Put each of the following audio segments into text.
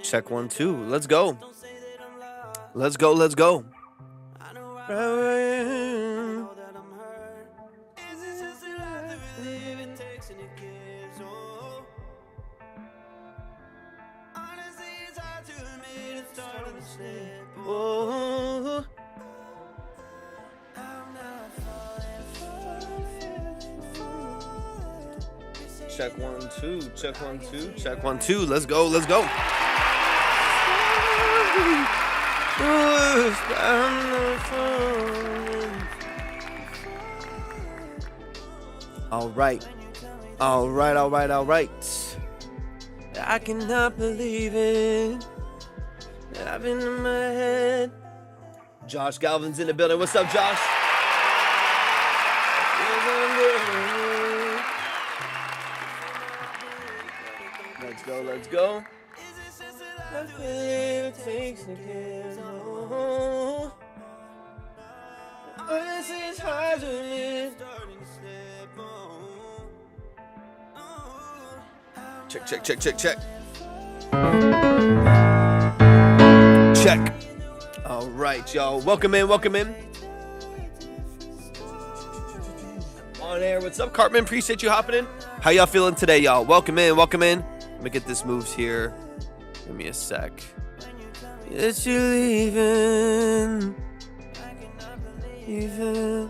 Check 1 2. Let's go. Let's go. Let's go. Oh. Check 1 2. Check 1 2. Check 1 2. Let's go. Let's go. All right. All right. All right. All right. I cannot believe it. I've been in my head. Josh Galvin's in the building. What's up, Josh? Let's go, let's go. Check, check, check, check, check. Check. All right, y'all. Welcome in, welcome in. On air. What's up, Cartman? Appreciate you hopping in. How y'all feeling today, y'all? Welcome in, welcome in. Let me get this moves here. Give me a sec. Yes, you're leaving. Leaving.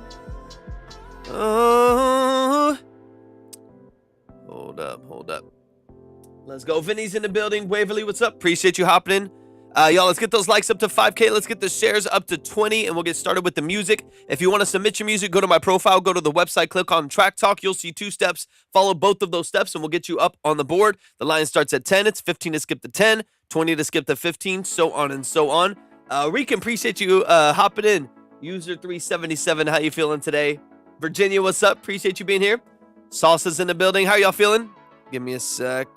Oh. Hold up, hold up. Let's go. Vinny's in the building. Waverly, what's up? Appreciate you hopping in. Y'all, let's get those likes up to 5K. Let's get the shares up to 20, and we'll get started with the music. If you want to submit your music, go to my profile, go to the website, click on Track Talk. You'll see 2 steps. Follow both of those steps, and we'll get you up on the board. The line starts at 10. It's 15 to skip to 10, 20 to skip to 15, so on and so on. Rick, appreciate you hopping in. User 377, how you feeling today? Virginia, what's up? Appreciate you being here. Salsa's in the building. How y'all feeling? Give me a sec.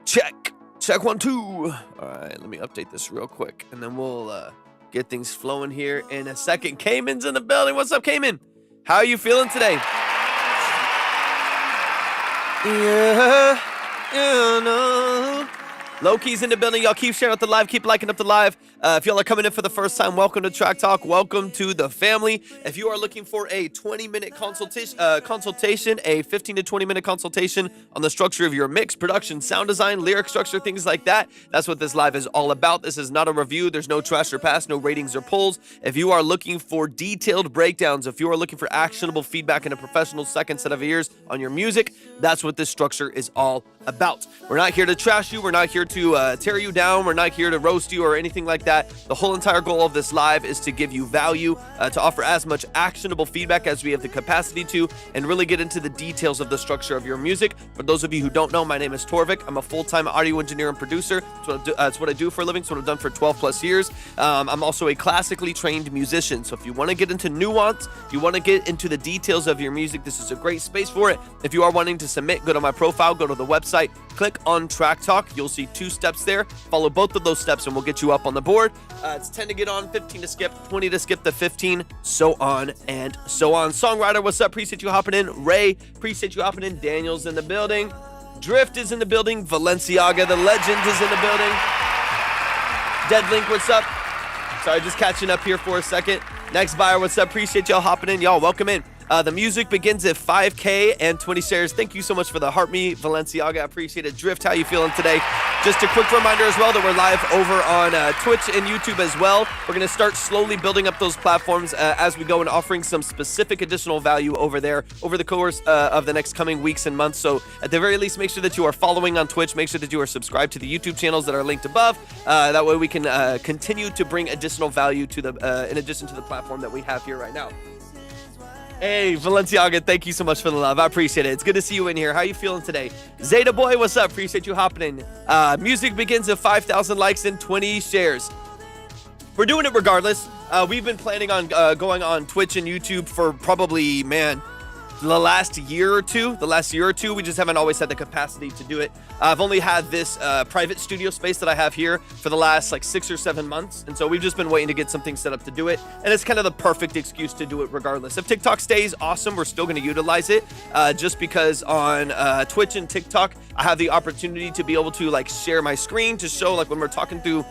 Check. Check 1 2. All right, let me update this real quick, and then we'll get things flowing here in a second. Cayman's in the building. What's up, Cayman? How are you feeling today? Yeah, no. Loki's in the building. Y'all keep sharing out the live. Keep liking up the live. If y'all are coming in for the first time, welcome to Track Talk. Welcome to the family. If you are looking for a 20-minute consultation, a 15 to 20-minute consultation on the structure of your mix, production, sound design, lyric structure, things like that, that's what this live is all about. This is not a review. There's no trash or pass, no ratings or polls. If you are looking for detailed breakdowns, if you are looking for actionable feedback and a professional second set of ears on your music, that's what this structure is all about. We're not here to trash you. We're not here to tear you down. We're not here to roast you or anything like that. The whole entire goal of this live is to give you value, to offer as much actionable feedback as we have the capacity to, and really get into the details of the structure of your music. For those of you who don't know, my name is Torvik. I'm a full-time audio engineer and producer. That's what I do for a living. It's what I've done for 12 plus years. I'm also a classically trained musician. So if you want to get into nuance, if you want to get into the details of your music, this is a great space for it. If you are wanting to submit, go to my profile, go to the website, click on Track Talk. You'll see 2 steps there. Follow both of those steps and we'll get you up on the board. It's 10 to get on, 15 to skip, 20 to skip to 15, so on and so on. Songwriter, what's up? Appreciate you hopping in. Ray, appreciate you hopping in. Daniel's in the building. Drift is in the building. Valenciaga, the legend, is in the building. Deadlink, what's up? Sorry, just catching up here for a second. Next buyer, what's up? Appreciate y'all hopping in. Y'all, welcome in. The music begins at 5K and 20 shares. Thank you so much for the heart me, Valenciaga. I appreciate it. Drift, how you feeling today? Just a quick reminder as well that we're live over on Twitch and YouTube as well. We're going to start slowly building up those platforms as we go and offering some specific additional value over there over the course of the next coming weeks and months. So at the very least, make sure that you are following on Twitch. Make sure that you are subscribed to the YouTube channels that are linked above. That way we can continue to bring additional value to the in addition to the platform that we have here right now. Hey, Valenciaga, thank you so much for the love. I appreciate it. It's good to see you in here. How you feeling today? Zeta Boy, what's up? Appreciate you hopping in. Music begins at 5,000 likes and 20 shares. We're doing it regardless. We've been planning on going on Twitch and YouTube for probably, the last year or two, we just haven't always had the capacity to do it. I've only had this private studio space that I have here for the last like 6 or 7 months. And so we've just been waiting to get something set up to do it. And it's kind of the perfect excuse to do it regardless. If TikTok stays, awesome. We're still going to utilize it just because on Twitch and TikTok, I have the opportunity to be able to like share my screen to show like when we're talking through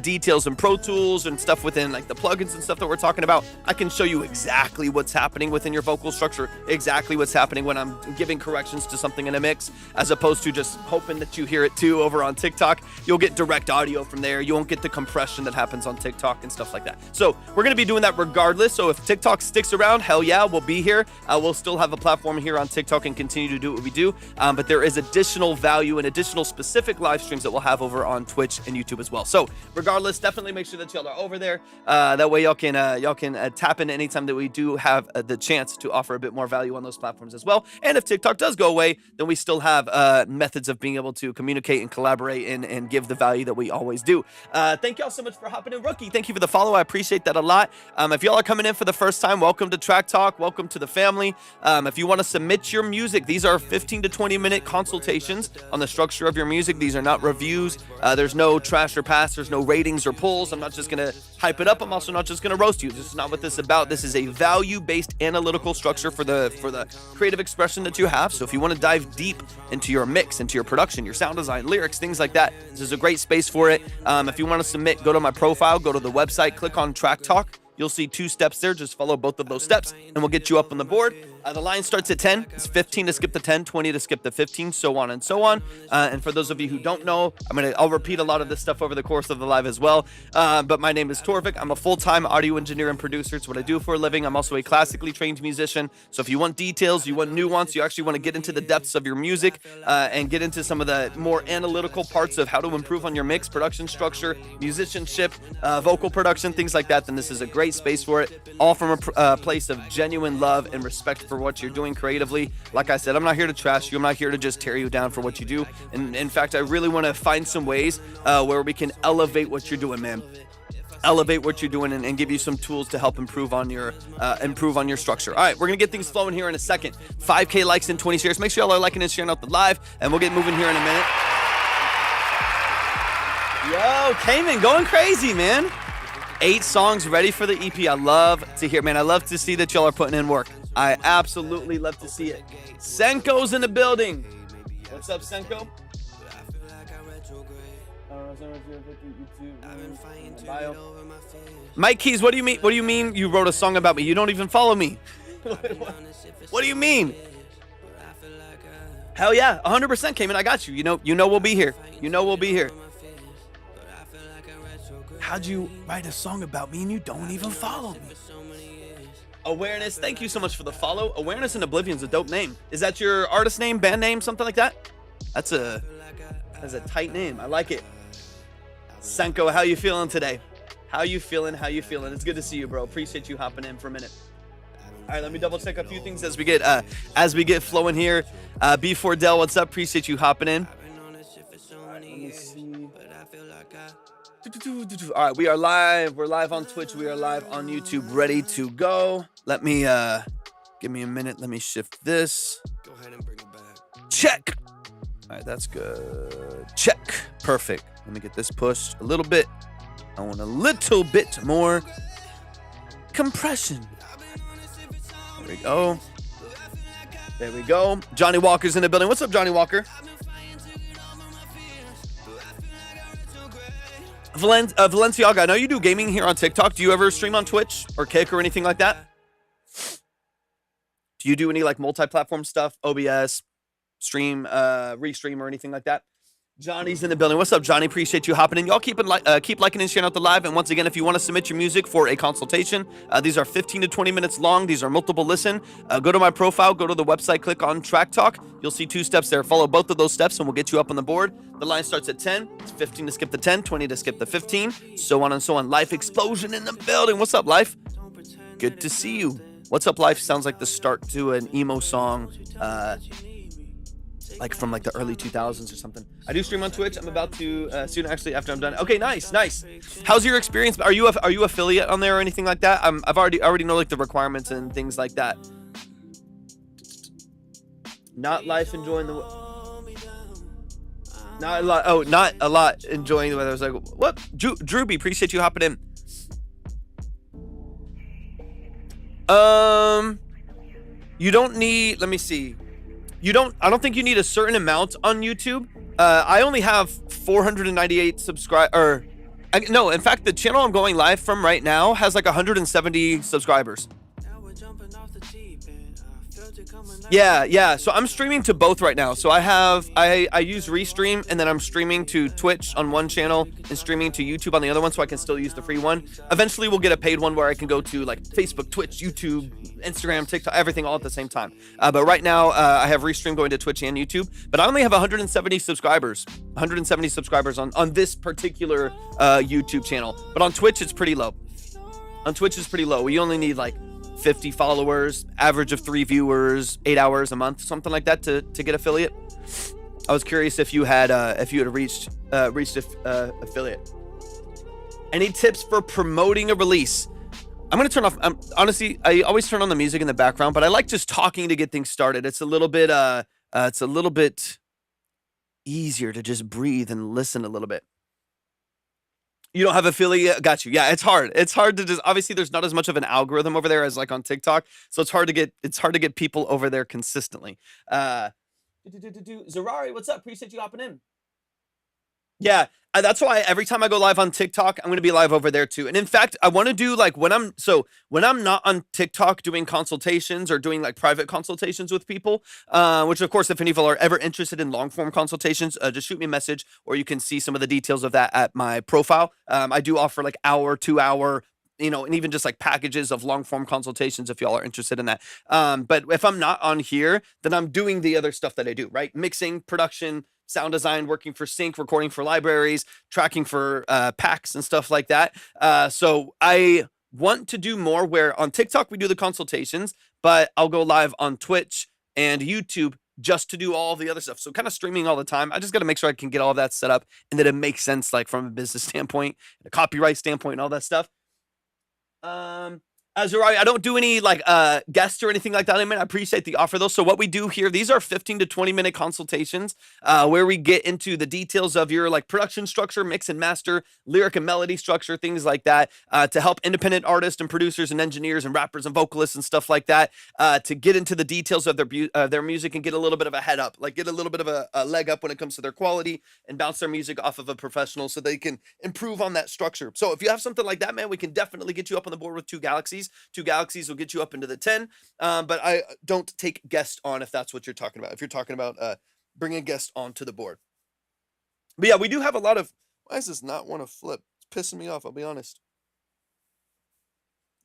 details and Pro Tools and stuff within like the plugins and stuff that we're talking about. I can show you exactly what's happening within your vocal structure, exactly what's happening when I'm giving corrections to something in a mix, as opposed to just hoping that you hear it too over on TikTok. You'll get direct audio from there. You won't get the compression that happens on TikTok and stuff like that. So we're going to be doing that regardless. So if TikTok sticks around, hell yeah, we'll be here. We'll still have a platform here on TikTok and continue to do what we do. But there is additional value and additional specific live streams that we'll have over on Twitch and YouTube as well. So regardless, definitely make sure that y'all are over there. That way y'all can tap in anytime that we do have the chance to offer a bit more value on those platforms as well. And if TikTok does go away, then we still have methods of being able to communicate and collaborate and give the value that we always do. Thank y'all so much for hopping in, Rookie. Thank you for the follow. I appreciate that a lot. If y'all are coming in for the first time, welcome to Track Talk. Welcome to the family. If you want to submit your music, these are 15 to 20 minute consultations on the structure of your music. These are not reviews. There's no trash or pass. There's no ratings or pulls. I'm not just going to hype it up. I'm also not just going to roast you. This is not what this is about. This is a value-based analytical structure for the creative expression that you have. So if you want to dive deep into your mix, into your production, your sound design, lyrics, things like that, this is a great space for it. If you want to submit, go to my profile, go to the website, click on Track Talk. You'll see 2 steps there. Just follow both of those steps and we'll get you up on the board. The line starts at 10. It's 15 to skip the 10, 20 to skip the 15, so on and so on. And for those of you who don't know, I'll repeat a lot of this stuff over the course of the live as well. But my name is Torvik. I'm a full-time audio engineer and producer. It's what I do for a living. I'm also a classically trained musician. So if you want details, you want nuance, you actually want to get into the depths of your music and get into some of the more analytical parts of how to improve on your mix, production structure, musicianship, vocal production, things like that, then this is a great space for it. All from a place of genuine love and respect for what you're doing creatively. Like I said, I'm not here to trash you. I'm not here to just tear you down for what you do. And in fact, I really want to find some ways where we can elevate what you're doing, man. Elevate what you're doing and give you some tools to help improve on your structure. All right, we're gonna get things flowing here in a second. 5K likes and 20 shares. Make sure y'all are liking and sharing out the live, and we'll get moving here in a minute. Yo, Cayman, going crazy, man. 8 songs ready for the EP. I love to hear, man. I love to see that y'all are putting in work. I absolutely love to see it. Senko's in the building. What's up, Senko? Mike Keys, what do you mean? What do you mean you wrote a song about me? You don't even follow me. What do you mean? Hell yeah, 100% Cayman. I got you. You know we'll be here. You know we'll be here. How'd you write a song about me and you don't even follow me? Awareness, thank you so much for the follow. Awareness and Oblivion's a dope name. Is that your artist name, band name, something like that? That's a tight name. I like it. Senko, how you feeling today? How you feeling? It's good to see you, bro. Appreciate you hopping in for a minute. All right, let me double check a few things as we get flowing here. B4Del, what's up? Appreciate you hopping in. Let me see. All right, we are live. We're live on Twitch. We are live on YouTube, ready to go. Let me give me a minute. Let me shift this. Go ahead and bring it back. Check. All right, that's good. Check. Perfect. Let me get this pushed a little bit. I want a little bit more compression. There we go. There we go. Johnny Walker's in the building. What's up, Johnny Walker? Valenciaga, I know you do gaming here on TikTok. Do you ever stream on Twitch or Kick or anything like that? Do you do any like multi-platform stuff, OBS, stream, restream, or anything like that? Johnny's in the building. What's up, Johnny? Appreciate you hopping in. Y'all keep liking and sharing out the live. And once again, if you want to submit your music for a consultation, these are 15 to 20 minutes long. These are multiple listen. Go to my profile, go to the website, click on Track Talk. You'll see 2 steps there. Follow both of those steps and we'll get you up on the board. The line starts at 10. It's 15 to skip the 10, 20 to skip the 15, so on and so on. Life Explosion in the building. What's up, Life? Good to see you. What's up, Life? Sounds like the start to an emo song, like from like the early 2000s or something. I do stream on Twitch. I'm about to soon, actually, after I'm done. Okay, nice. How's your experience? Are you affiliate on there or anything like that? I've already know like the requirements and things like that. Not life enjoying the. Not a lot. Oh, not a lot enjoying the weather. I was like, what? Drewby, appreciate you hopping in. You don't need. Let me see. I don't think you need a certain amount on YouTube. I only have 498 subscribers. No, in fact, the channel I'm going live from right now has like 170 subscribers. Yeah. So I'm streaming to both right now. So I use Restream, and then I'm streaming to Twitch on one channel and streaming to YouTube on the other one, so I can still use the free one. Eventually, we'll get a paid one where I can go to like Facebook, Twitch, YouTube, Instagram, TikTok, everything all at the same time. But right now, I have Restream going to Twitch and YouTube. But I only have 170 subscribers. 170 subscribers on this particular YouTube channel. But on Twitch, it's pretty low. On Twitch, it's pretty low. We only need like 50 followers, average of 3 viewers, 8 hours a month, something like that to get affiliate. I was curious if you had reached affiliate. Any tips for promoting a release? I'm gonna turn off. Honestly, I always turn on the music in the background, but I like just talking to get things started. It's a little bit easier to just breathe and listen a little bit. You don't have affiliate? Got you. Yeah, it's hard. It's hard to just, obviously there's not as much of an algorithm over there as like on TikTok. So it's hard to get people over there consistently. Zerari, what's up? Appreciate you hopping in. Yeah, that's why every time I go live on TikTok, I'm going to be live over there too. And in fact, I want to do like when I'm not on TikTok doing consultations or doing like private consultations with people, which of course, if any of you are ever interested in long form consultations, just shoot me a message, or you can see some of the details of that at my profile. I do offer like hour, 2 hour, and even just like packages of long form consultations if y'all are interested in that. But if I'm not on here, then I'm doing the other stuff that I do, right? Mixing, production, sound design, working for sync, recording for libraries, tracking for packs and stuff like that. So I want to do more where on TikTok we do the consultations, but I'll go live on Twitch and YouTube just to do all the other stuff. So kind of streaming all the time. I just got to make sure I can get all that set up and that it makes sense, like from a business standpoint, a copyright standpoint, and all that stuff. Zerari, I don't do any like guests or anything like that. I mean, I appreciate the offer though. So what we do here, these are 15 to 20 minute consultations where we get into the details of your like production structure, mix and master, lyric and melody structure, things like that, to help independent artists and producers and engineers and rappers and vocalists and stuff like that, to get into the details of their music and get a little bit of a head up, like get a little bit of a leg up when it comes to their quality and bounce their music off of a professional so they can improve on that structure. So if you have something like that, man, we can definitely get you up on the board with 2 Galaxies. 2 Galaxies will get you up into the 10, but I don't take guests on if that's what you're talking about. If you're talking about bringing a guest onto the board. But yeah, we do have a lot of... Why does this not want to flip? It's pissing me off, I'll be honest.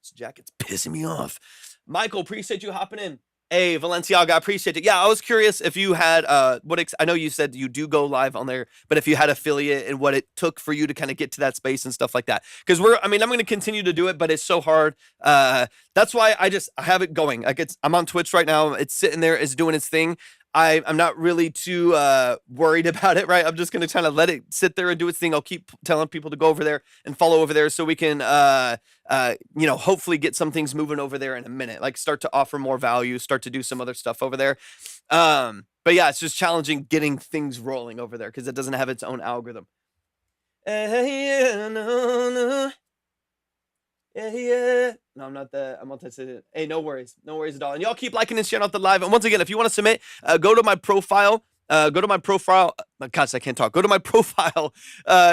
This jacket's pissing me off. Michael, appreciate you hopping in. Hey, Valenciaga, I appreciate it. Yeah, I was curious if you had I know you said you do go live on there, but if you had affiliate and what it took for you to kind of get to that space and stuff like that. Because I'm going to continue to do it, but it's so hard. That's why I have it going. Like I'm on Twitch right now. It's sitting there, it's doing its thing. I'm not really too worried about it, right? I'm just going to kind of let it sit there and do its thing. I'll keep telling people to go over there and follow over there so we can, hopefully get some things moving over there in a minute, like start to offer more value, start to do some other stuff over there. But yeah, it's just challenging getting things rolling over there because it doesn't have its own algorithm. Yeah. No, I'm not that. I'm multi-citizen. Hey, no worries at all. And y'all keep liking and sharing out the live. And once again, if you want to submit, go to my profile. Gosh, I can't talk. Go to my profile.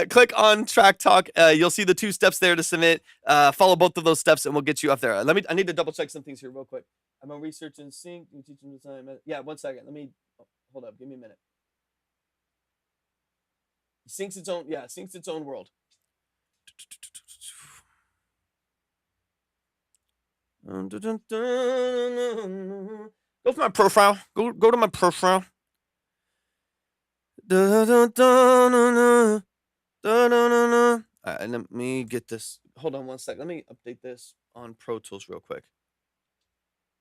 Click on Track Talk. You'll see the 2 steps there to submit. Follow both of those steps, and we'll get you up there. I need to double check some things here real quick. I'm on research and sync. You teaching design. Yeah, 1 second. Hold up. Give me a minute. Syncs its own world. Go for my profile. Go to my profile. Let me get this. Hold on 1 second. Let me update this on Pro Tools real quick.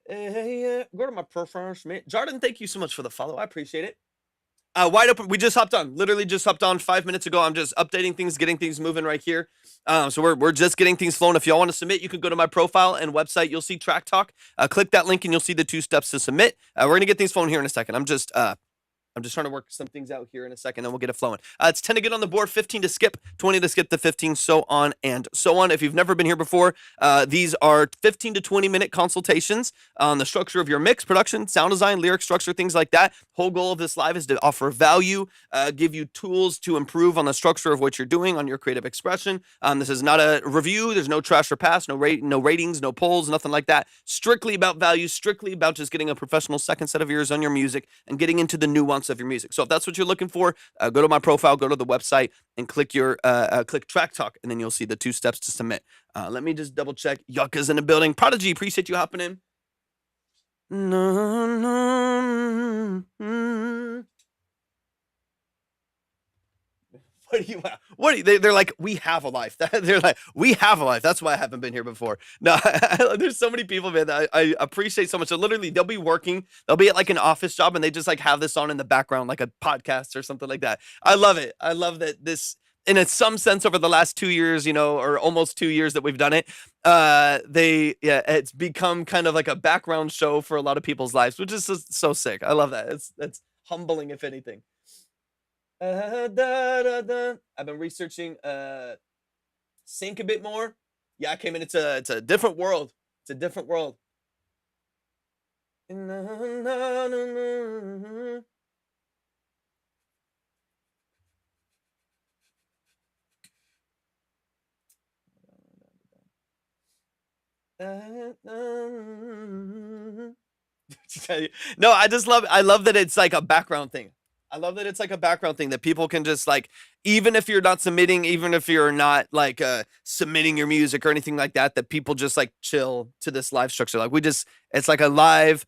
Go to my profile. Jordan, thank you so much for the follow. I appreciate it. Wide open. We just hopped on. Literally just hopped on 5 minutes ago. I'm just updating things, getting things moving right here. So we're just getting things flowing. If y'all want to submit, you can go to my profile and website. You'll see Track Talk. Click that link and you'll see the 2 steps to submit. We're gonna get things flowing here in a second. I'm just trying to work some things out here in a second, and we'll get it flowing. It's 10 to get on the board, 15 to skip, 20 to skip to 15, so on and so on. If you've never been here before, these are 15 to 20-minute consultations on the structure of your mix, production, sound design, lyric structure, things like that. Whole goal of this live is to offer value, give you tools to improve on the structure of what you're doing, on your creative expression. This is not a review. There's no trash or pass, no ratings, no polls, nothing like that. Strictly about value, strictly about just getting a professional second set of ears on your music and getting into the nuance of your music. So if that's what you're looking for, go to my profile, go to the website, and click Track Talk, and then you'll see the 2 steps to submit. Let me just double check. Yucca's in the building. Prodigy, appreciate you hopping in. They're like, we have a life. They're like, we have a life. That's why I haven't been here before. No, there's so many people, man, that I appreciate so much. So literally, they'll be working, they'll be at like an office job, and they just like have this on in the background, like a podcast or something like that. I love it. I love that this, in some sense, over the last 2 years, or almost 2 years that we've done it, it's become kind of like a background show for a lot of people's lives, which is so sick. I love that. It's humbling, if anything. I've been researching sync a bit more. Yeah, I came in. It's a different world. It's a different world. No, I love that it's like a background thing. I love that it's like a background thing that people can just like, even if you're not submitting, even if you're not like submitting your music or anything like that, that people just like chill to this live structure. Like it's like a live,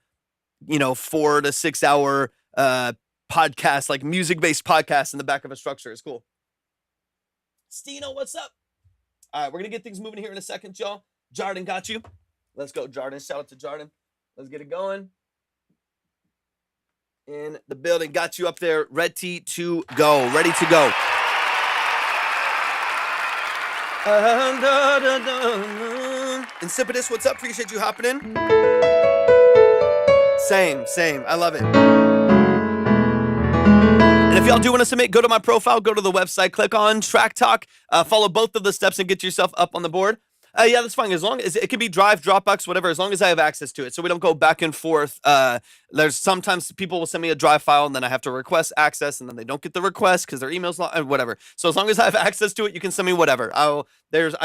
4 to 6 hour podcast, like music-based podcast in the back of a structure. It's cool. Stino, what's up? All right, we're gonna get things moving here in a second, y'all. Jarden got you. Let's go, Jarden. Shout out to Jarden. Let's get it going. In the building, got you up there, ready to go. Insipidus, what's up? Appreciate you hopping in. Same. I love it. And if y'all do want to submit, go to my profile, go to the website, click on Track Talk, follow both of the steps and get yourself up on the board. Yeah, that's fine. As long as it could be Drive, Dropbox, whatever, as long as I have access to it. So we don't go back and forth. There's sometimes people will send me a Drive file and then I have to request access and then they don't get the request because their email's not, whatever. So as long as I have access to it, you can send me whatever. I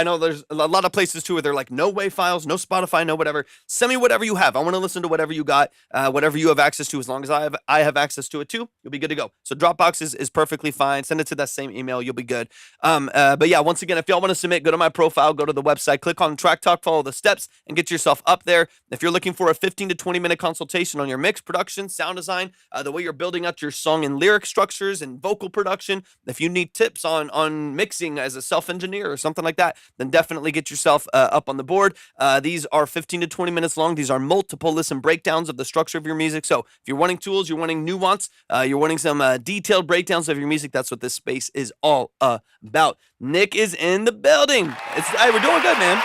know there's a lot of places too where they're like, no WAV files, no Spotify, no whatever. Send me whatever you have. I want to listen to whatever you got, whatever you have access to. As long as I have access to it too, you'll be good to go. So Dropbox is perfectly fine. Send it to that same email. You'll be good. But yeah, once again, if y'all want to submit, go to my profile, go to the website, click on Track Talk, follow the steps, and get yourself up there. If you're looking for a 15 to 20-minute consultation on your mix, production, sound design, the way you're building out your song and lyric structures and vocal production, if you need tips on mixing as a self-engineer or something like that, then definitely get yourself up on the board. These are 15 to 20 minutes long. These are multiple listen breakdowns of the structure of your music. So if you're wanting tools, you're wanting nuance, you're wanting some detailed breakdowns of your music, that's what this space is all about. Nick is in the building. Hey, we're doing good, man.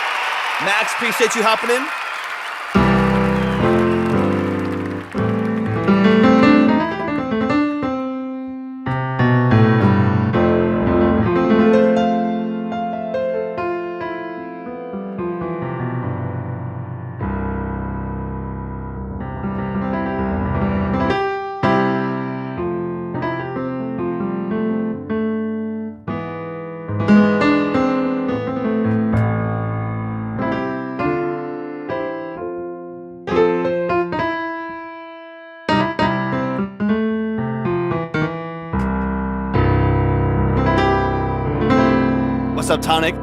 Max, appreciate you hopping in. What's up, Tonic?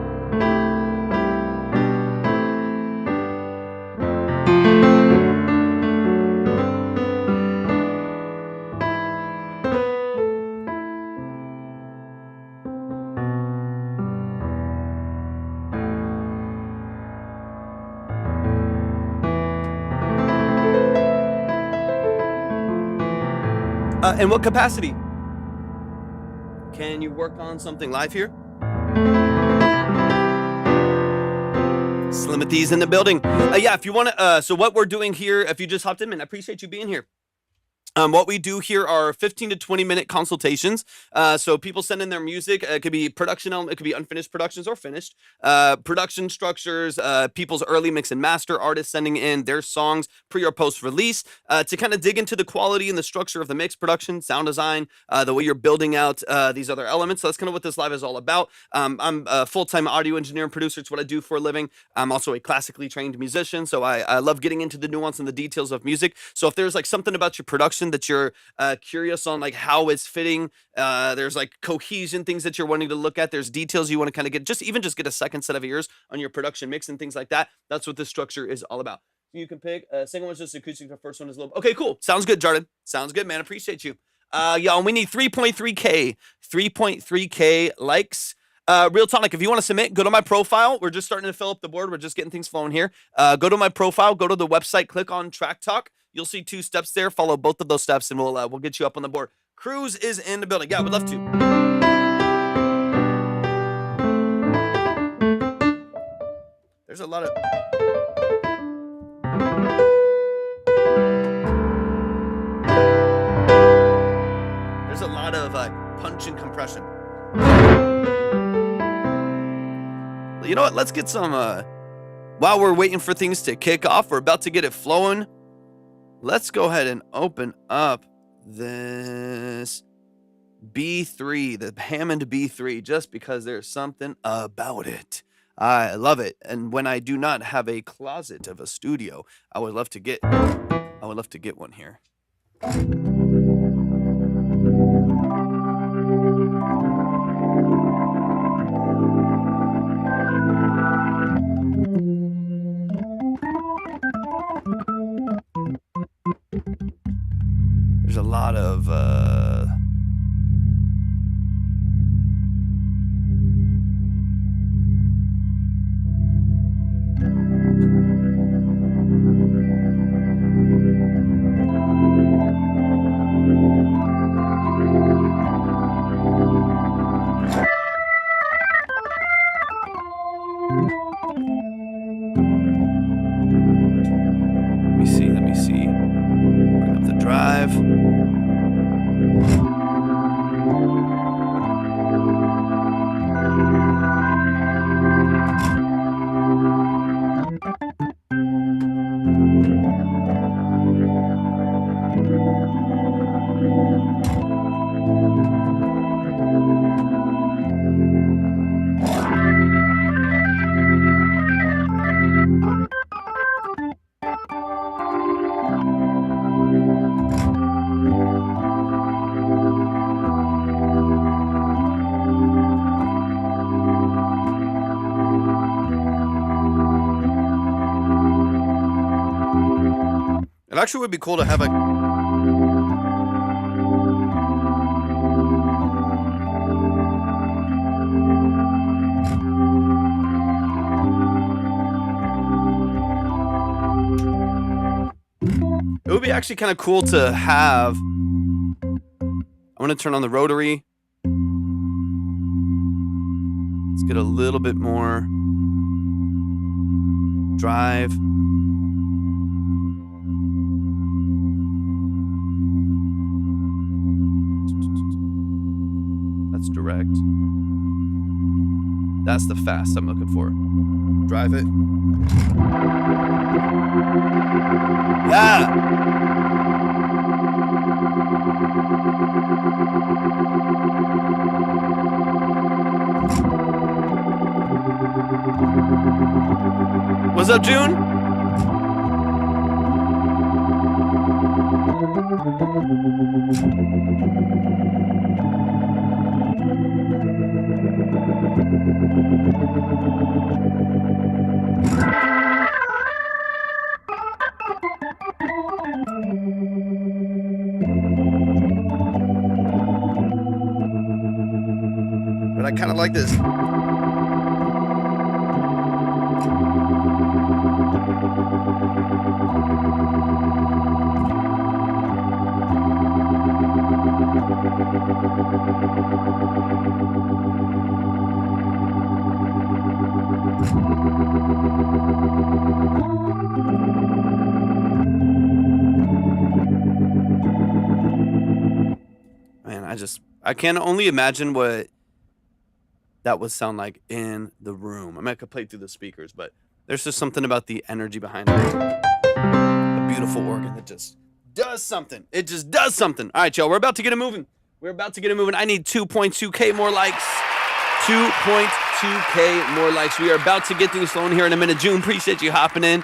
In what capacity? Can you work on something live here? Slimothy's in the building. Yeah, if you want to, so what we're doing here, if you just hopped in, man, I appreciate you being here. What we do here are 15 to 20 minute consultations. So people send in their music. It could be production element, it could be unfinished productions or finished. Production structures, people's early mix and master, artists sending in their songs pre or post release to kind of dig into the quality and the structure of the mix, production, sound design, the way you're building out these other elements. So that's kind of what this live is all about. I'm a full-time audio engineer and producer. It's what I do for a living. I'm also a classically trained musician, so I love getting into the nuance and the details of music. So if there's like something about your production that you're curious on, like how it's fitting, there's like cohesion things that you're wanting to look at, there's details you want to kind of get, just get a second set of ears on your production mix and things like that. That's what this structure is all about. You can pick second one's just acoustic, the first one is a little, okay, cool, sounds good, Jordan, sounds good, man, appreciate you. Y'all, we need 3.3k likes. Real Tonic, if you want to submit, go to my profile. We're just starting to fill up the board. We're just getting things flowing here. Go to my profile, go to the website, click on Track Talk. You'll see 2 steps there. Follow both of those steps, and we'll get you up on the board. Cruz is in the building. Yeah, we'd love to. There's a lot of... There's a lot of punch and compression. You know what? Let's get some... while we're waiting for things to kick off, we're about to get it flowing. Let's go ahead and open up this B3, the Hammond B3, just because there's something about it. I love it. And when I do not have a closet of a studio, I would love to get one here. There's a lot of let me see. Bring up the drive. It actually would be cool to have a... It would be actually kind of cool to have... I want to turn on the rotary. Let's get a little bit more drive. That's direct. That's the fast I'm looking for. Drive it. Yeah. What's up, June? But I kind of like this. I can only imagine what that would sound like in the room. I mean, I could play through the speakers, but there's just something about the energy behind it. A beautiful organ that just does something. It just does something. All right, y'all, we're about to get it moving. I need 2.2K more likes. 2.2K more likes. We are about to get things flowing here in a minute. June, appreciate you hopping in.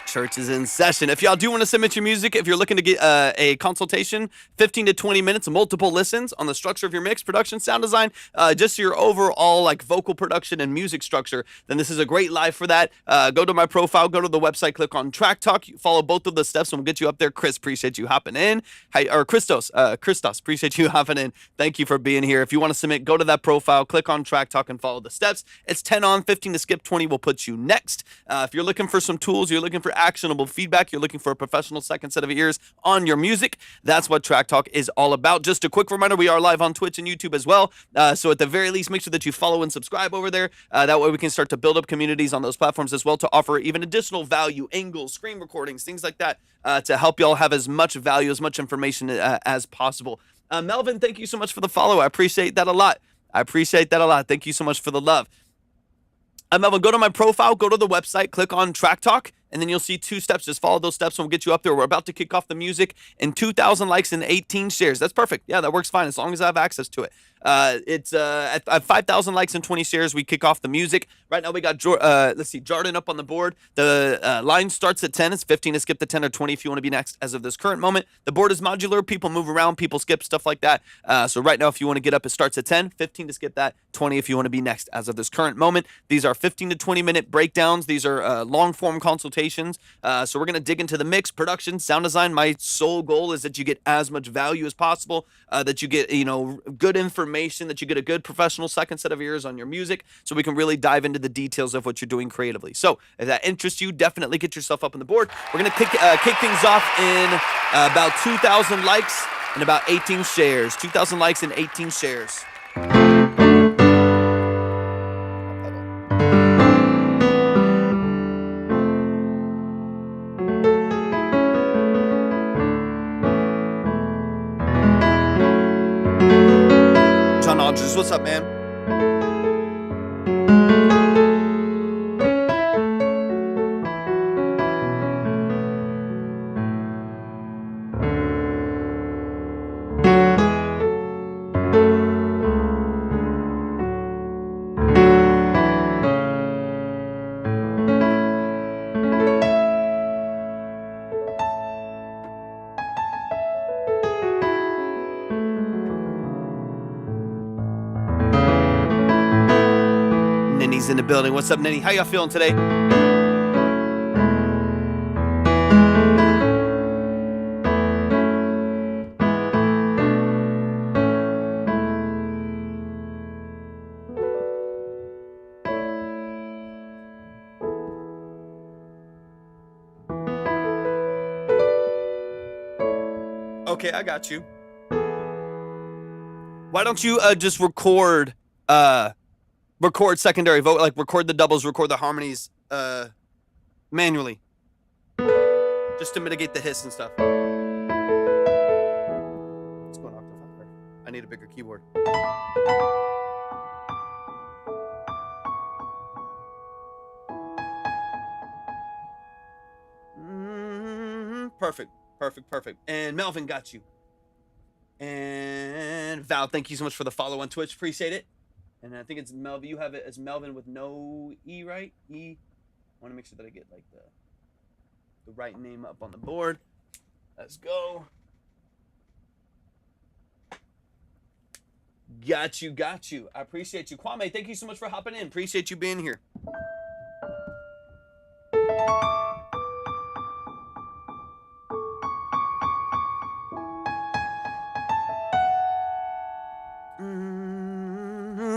Church is in session. If y'all do want to submit your music, if you're looking to get a consultation, 15 to 20 minutes, multiple listens on the structure of your mix, production, sound design, just your overall like vocal production and music structure, then this is a great live for that. Go to my profile, go to the website, click on Track Talk, follow both of the steps, and we'll get you up there. Chris, appreciate you hopping in. Hi, or Christos, appreciate you hopping in. Thank you for being here. If you want to submit, go to that profile, click on Track Talk, and follow the steps. It's 10 on, 15 to skip, 20 will put you next. If you're looking for some tools, you're looking for actionable feedback, you're looking for a professional second set of ears on your music, that's what Track Talk is all about. Just a quick reminder, we are live on Twitch and YouTube as well, so at the very least, make sure that you follow and subscribe over there. That way we can start to build up communities on those platforms as well to offer even additional value, angles, screen recordings, things like that, to help y'all have as much value, as much information as possible. Melvin, thank you so much for the follow. I appreciate that a lot. Thank you so much for the love. Melvin, go to my profile, go to the website, click on Track Talk, and then you'll see 2 steps. Just follow those steps and we'll get you up there. We're about to kick off the music and 2,000 likes and 18 shares. That's perfect. Yeah, that works fine as long as I have access to it. It's at 5,000 likes and 20 shares, we kick off the music. Right now we got, Jordan up on the board. The line starts at 10. It's 15 to skip the 10 or 20 if you want to be next as of this current moment. The board is modular. People move around. People skip, stuff like that. So right now if you want to get up, it starts at 10. 15 to skip that. 20 if you want to be next as of this current moment. These are 15 to 20 minute breakdowns. These are long form consultations. So we're going to dig into the mix, production, sound design. My sole goal is that you get as much value as possible, that you get, good information, that you get a good professional second set of ears on your music, so we can really dive into the details of what you're doing creatively. So if that interests you, definitely get yourself up on the board. We're going to kick things off in about 2,000 likes and about 18 shares. 2,000 likes and 18 shares. What's up, man? In the building. What's up, Nenny? How y'all feeling today? Okay, I got you. Why don't you just record secondary vote, like record the doubles, record the harmonies manually, just to mitigate the hiss and stuff. Let's go an octave higher. I need a bigger keyboard. Perfect. And Melvin got you. And Val, thank you so much for the follow on Twitch. Appreciate it. And I think it's Melvin. You have it as Melvin with no E, right? E. I want to make sure that I get like the right name up on the board. Let's go. Got you. I appreciate you. Kwame, thank you so much for hopping in. Appreciate you being here.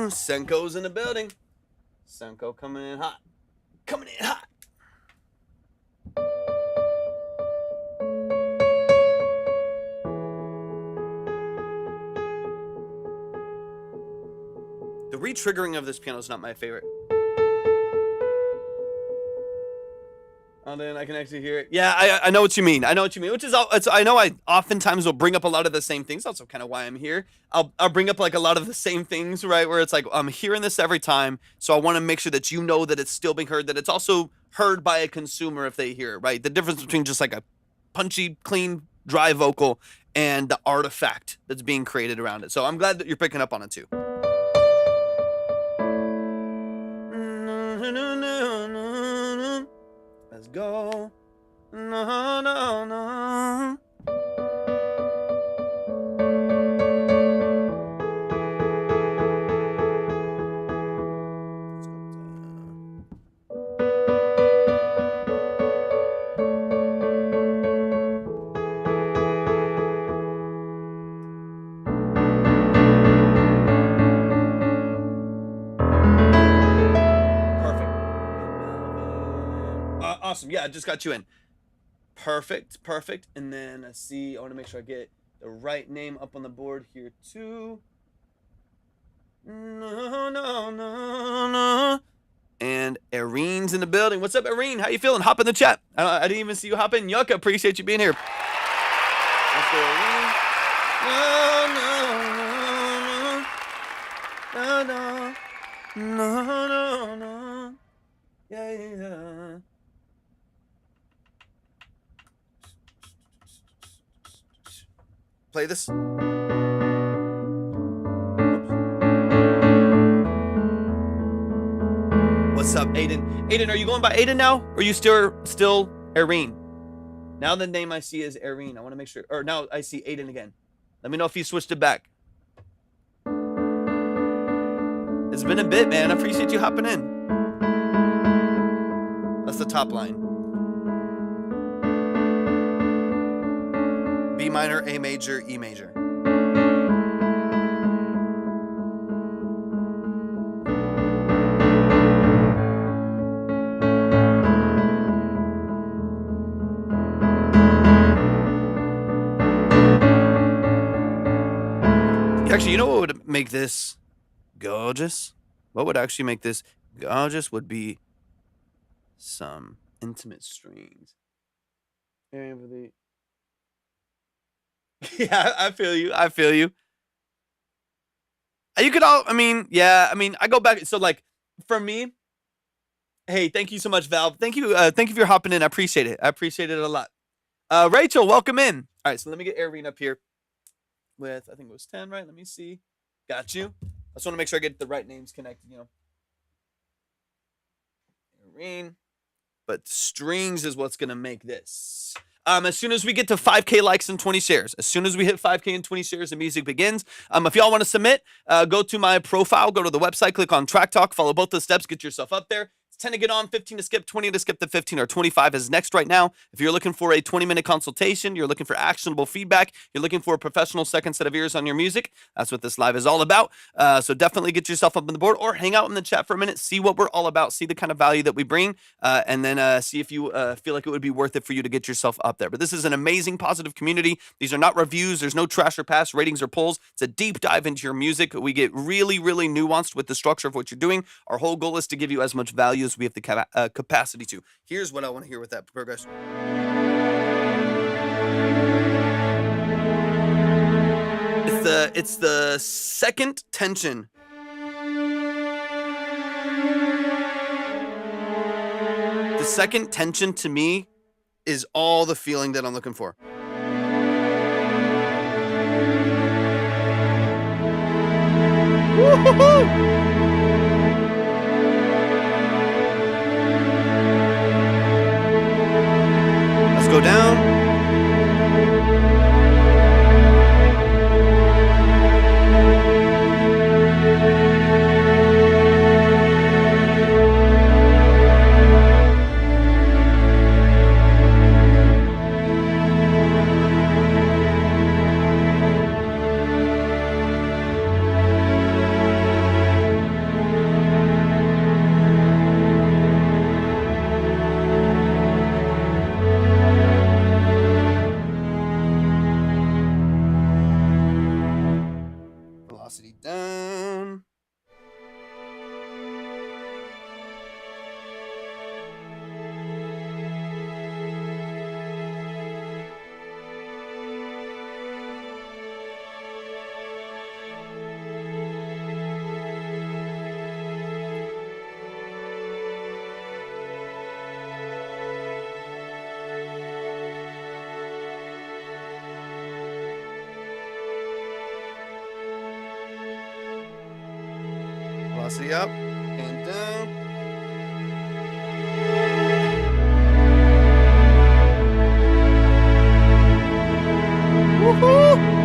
Senko's in the building. Senko coming in hot. The re-triggering of this piano is not my favorite. And then I can actually hear it. Yeah, I know what you mean. I know what you mean. Which is, I know I oftentimes will bring up a lot of the same things. Also, kind of why I'm here. I'll bring up like a lot of the same things, right? Where it's like I'm hearing this every time, so I want to make sure that you know that it's still being heard, that it's also heard by a consumer if they hear it, right? The difference between just like a punchy, clean, dry vocal and the artifact that's being created around it. So I'm glad that you're picking up on it too. Let's go. No, no, no. Awesome. Yeah, I just got you in. Perfect. Perfect. And then I see, I want to make sure I get the right name up on the board here too. No, no, no, no. And Irene's in the building. What's up, Irene? How you feeling? Hop in the chat. I didn't even see you hop in. Yucca, appreciate you being here. Let's go, Irene. No, no, no, no, no, no, no, no. Yeah, yeah. Play this. What's up, Aiden? Aiden, are you going by Aiden now? Or are you still Irene? Now the name I see is Irene. I want to make sure. Or now I see Aiden again. Let me know if you switched it back. It's been a bit, man. I appreciate you hopping in. That's the top line. B minor, A major, E major. Actually, you know what would make this gorgeous? What would actually make this gorgeous would be some intimate strings. Yeah, I feel you. I feel you. You could all, I mean, yeah, I mean, I go back. So like for me, hey, thank you so much, Valve. Thank you for hopping in. I appreciate it. I appreciate it a lot. Rachel, welcome in. All right, so let me get Irene up here with, I think it was 10, right? Let me see. Got you. I just want to make sure I get the right names connected, you know. Irene. But strings is what's going to make this. As soon as we get to 5K likes and 20 shares, as soon as we hit 5K and 20 shares, the music begins. If y'all want to submit, go to my profile, go to the website, click on Track Talk, follow both the steps, get yourself up there. 10 to get on, 15 to skip, 20 to skip to 15, or 25 is next right now. If you're looking for a 20-minute consultation, you're looking for actionable feedback, you're looking for a professional second set of ears on your music, that's what this live is all about. So definitely get yourself up on the board or hang out in the chat for a minute, see what we're all about, see the kind of value that we bring, and then see if you feel like it would be worth it for you to get yourself up there. But this is an amazing, positive community. These are not reviews. There's no trash or pass, ratings or polls. It's a deep dive into your music. We get really, really nuanced with the structure of what you're doing. Our whole goal is to give you as much value as we have the capacity to. Here's what I want to hear with that progression. It's the second tension. The second tension to me is all the feeling that I'm looking for. Woo-hoo-hoo! Go down. Velocity up and down. Woohoo!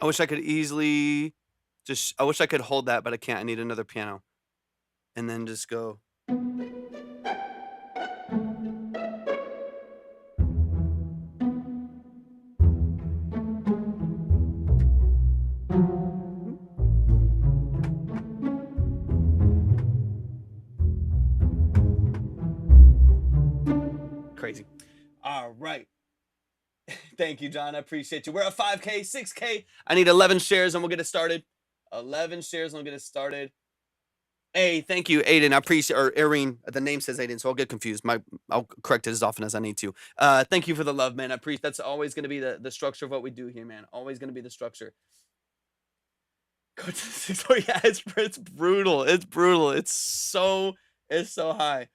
I wish I could easily I wish I could hold that, but I can't. I need another piano. And then just go. Crazy. All right. Thank you, John. I appreciate you. We're at 5K, 6K. I need 11 shares and we'll get it started. 11 shares and we'll get it started. Hey, thank you, Aiden. I appreciate, or Irene. The name says Aiden, so I'll get confused. I'll correct it as often as I need to. Thank you for the love, man. I appreciate. That's always going to be the structure of what we do here, man. Always going to be the structure. Oh yeah, it's brutal. It's brutal. It's so high.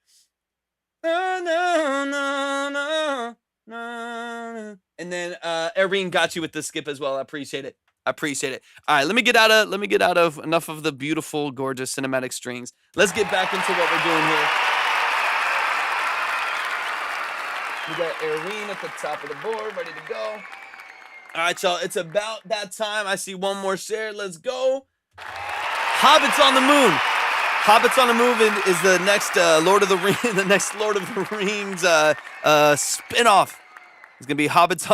And then Irene got you with the skip as well. I appreciate it. I appreciate it. All right, let me get out of enough of the beautiful, gorgeous cinematic strings. Let's get back into what we're doing here. We got Irene at the top of the board, ready to go. All right, y'all. It's about that time. I see one more share. Let's go. Hobbits on the Moon. Hobbits on the Move is the next Lord of the Rings, spinoff. It's gonna be Hobbits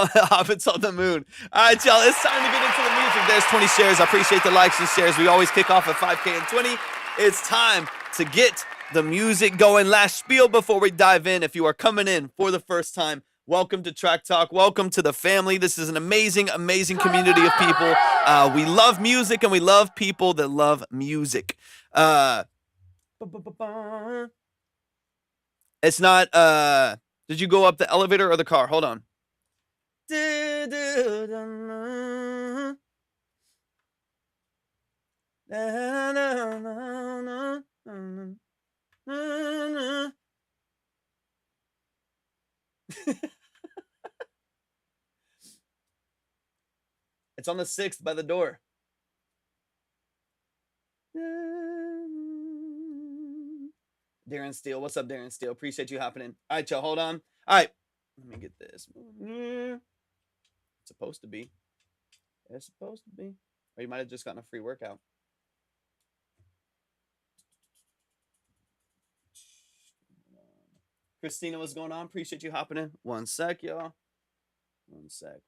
on the Moon. All right, y'all. It's time to get into the music. There's 20 shares. I appreciate the likes and shares. We always kick off at 5K and 20. It's time to get the music going. Last spiel before we dive in. If you are coming in for the first time, welcome to Track Talk. Welcome to the family. This is an amazing, amazing community of people. We love music and we love people that love music. It's not, did you go up the elevator or the car? Hold on. It's on the 6th by the door. Darren Steele. What's up, Darren Steele? Appreciate you hopping in. All right, y'all. Hold on. All right. Let me get this. It's supposed to be. It's supposed to be. Or you might have just gotten a free workout. Christina, what's going on? Appreciate you hopping in. One sec, y'all. One sec.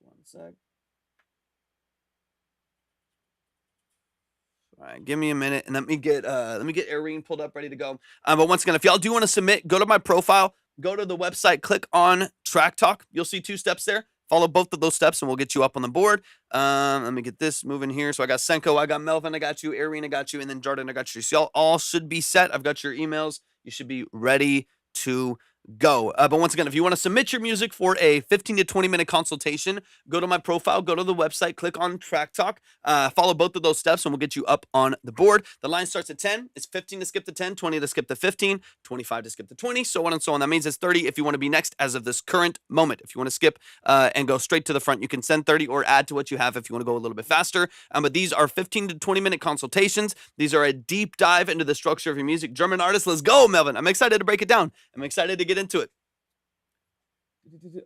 All right, give me a minute and let me get Irene pulled up, ready to go. But once again, if y'all do want to submit, go to my profile, go to the website, click on Track Talk. You'll see 2 steps there. Follow both of those steps and we'll get you up on the board. Let me get this moving here. So I got Senko, I got Melvin, I got you, Irene, I got you, and then Jordan, I got you. So y'all all should be set. I've got your emails. You should be ready to go. But once again, if you want to submit your music for a 15 to 20 minute consultation, go to my profile, go to the website, click on Track Talk, follow both of those steps and we'll get you up on the board. The line starts at 10. It's 15 to skip to 10, 20 to skip to 15, 25 to skip to 20, so on and so on. That means it's 30 if you want to be next as of this current moment. If you want to skip and go straight to the front, you can send 30 or add to what you have if you want to go a little bit faster. But these are 15 to 20 minute consultations. These are a deep dive into the structure of your music. German artist, let's go, Melvin. I'm excited to break it down. I'm excited to get into it.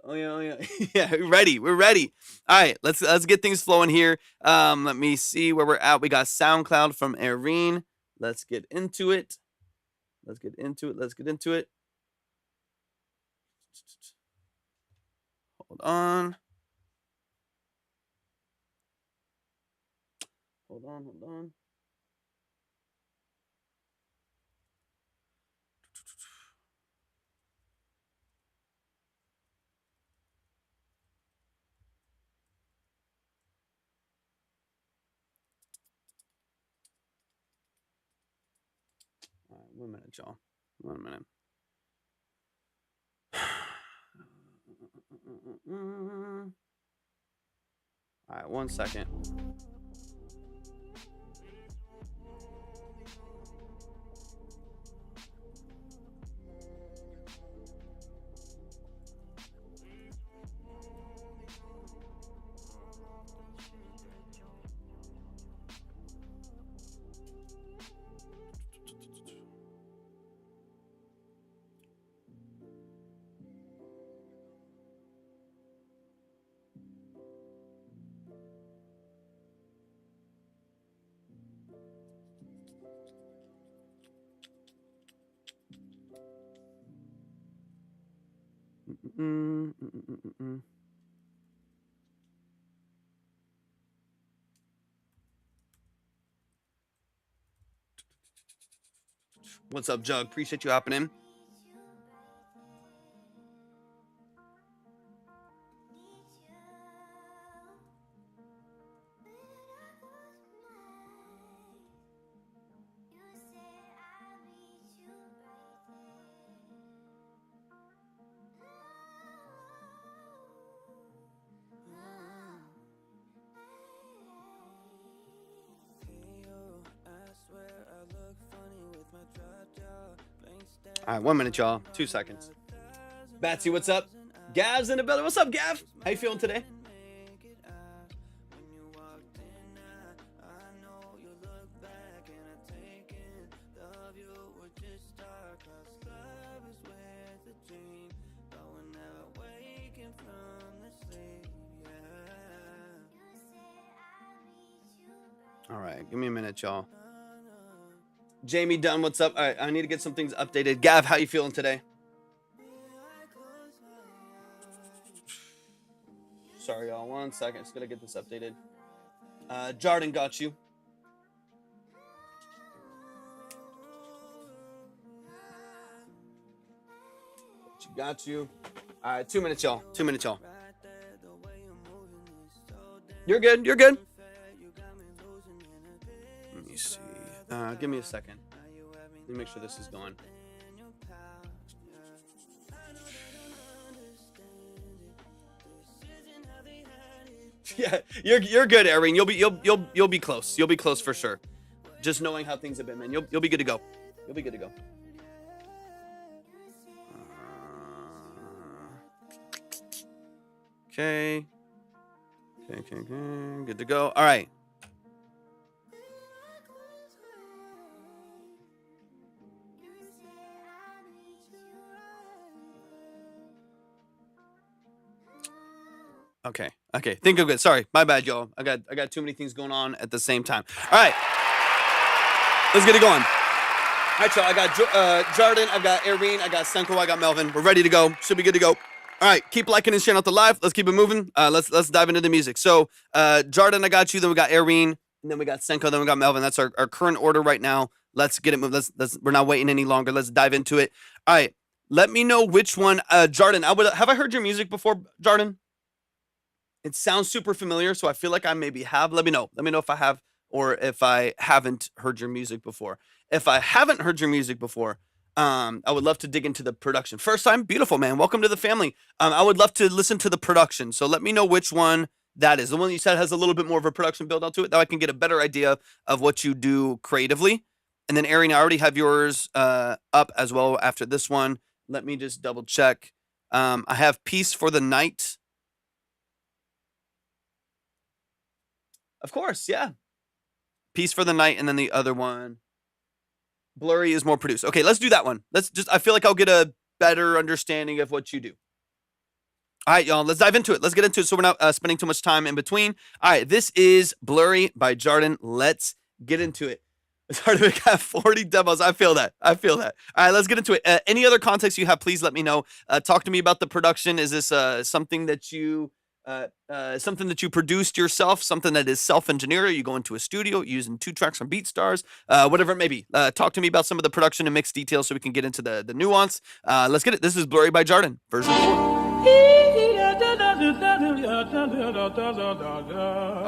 Oh yeah. Yeah, we're ready. All right, let's get things flowing here. Let me see where we're at. We got SoundCloud from Irene. Let's get into it. Hold on. 1 minute, y'all. 1 minute. All right, 1 second. What's up, Jug? Appreciate you hopping in. All right, 1 minute, y'all. 2 seconds. Batsy, what's up? Gav's in the building. What's up, Gav? How you feeling today? All right, give me a minute, y'all. Jamie Dunn, what's up? All right, I need to get some things updated. Gav, how you feeling today? Sorry, y'all. 1 second. Just gonna get this updated. Jordan got you. Got you. All right, 2 minutes, y'all. 2 minutes, y'all. You're good. You're good. Let me see. Give me a second. Let me make sure this is going. Yeah, you're good, Erin. You'll be close. You'll be close for sure. Just knowing how things have been, man. You'll be good to go. You'll be good to go. Okay. Good to go. All right. Okay. Think I'm good. Sorry, my bad, y'all. I got too many things going on at the same time. All right, let's get it going. All right, y'all. I got Jordan, I got Irene, I got Senko, I got Melvin. We're ready to go. Should be good to go. All right, keep liking and sharing out the live. Let's keep it moving. Let's dive into the music. So, Jordan, I got you. Then we got Irene, and then we got Senko. Then we got Melvin. That's our current order right now. Let's get it moved. We're not waiting any longer. Let's dive into it. All right. Let me know which one. Jordan, have I heard your music before, Jordan? It sounds super familiar, so I feel like I maybe have. Let me know. Let me know if I have or if I haven't heard your music before. If I haven't heard your music before, I would love to dig into the production. First time, beautiful, man. Welcome to the family. I would love to listen to the production. So let me know which one that is. The one you said has a little bit more of a production build out to it, that I can get a better idea of what you do creatively. And then, Erin, I already have yours up as well after this one. Let me just double check. I have Peace for the Night. Of course, yeah. Peace for the Night, and then the other one. Blurry is more produced. Okay, let's do that one. I feel like I'll get a better understanding of what you do. All right, y'all, let's dive into it. Let's get into it so we're not spending too much time in between. All right, this is Blurry by Jordan. Let's get into it. It's hard to have 40 demos. I feel that. All right, let's get into it. Any other context you have, please let me know. Talk to me about the production. Is this something that you produced yourself, something that is self-engineered? You go into a studio using 2 tracks from BeatStars, whatever it may be. Talk to me about some of the production and mix details so we can get into the nuance. Let's get it. This is Blurry by Jordan, version 4.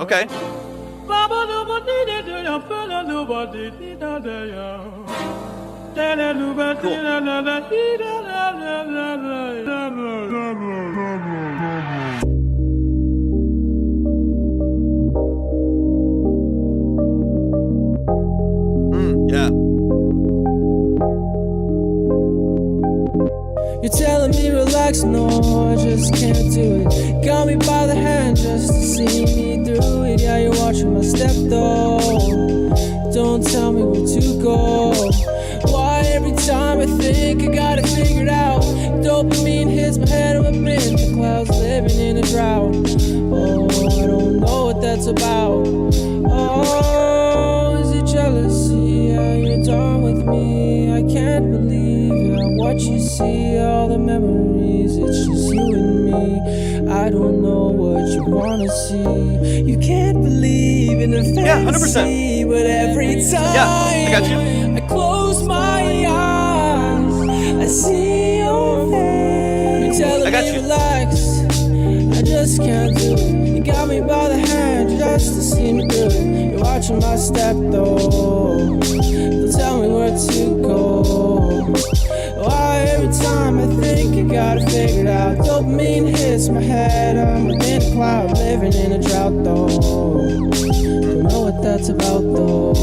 Okay. Yeah. You're telling me relax, no, I just can't do it. Got me by the hand just to see me through it. Yeah, you're watching my step though. Don't tell me where to go. Why every time I think I got it figured out, dopamine hits my head, I'm up in the clouds, living in a drought. Oh, I don't know what that's about. Oh, is it jealousy? Yeah, you're done with me. I can't believe what you see, all the memories, it's just you and me. I don't know what you wanna see. You can't believe in the fantasy, but every time I got you. I close my eyes, I see your face. You're telling me relax, I just can't do it. You got me by the hand just to see me through it. You're watching my step though, don't tell me where to go. Why every time I think I got it figured out, dopamine hits my head, I'm within a cloud, living in a drought though. Don't know what that's about though.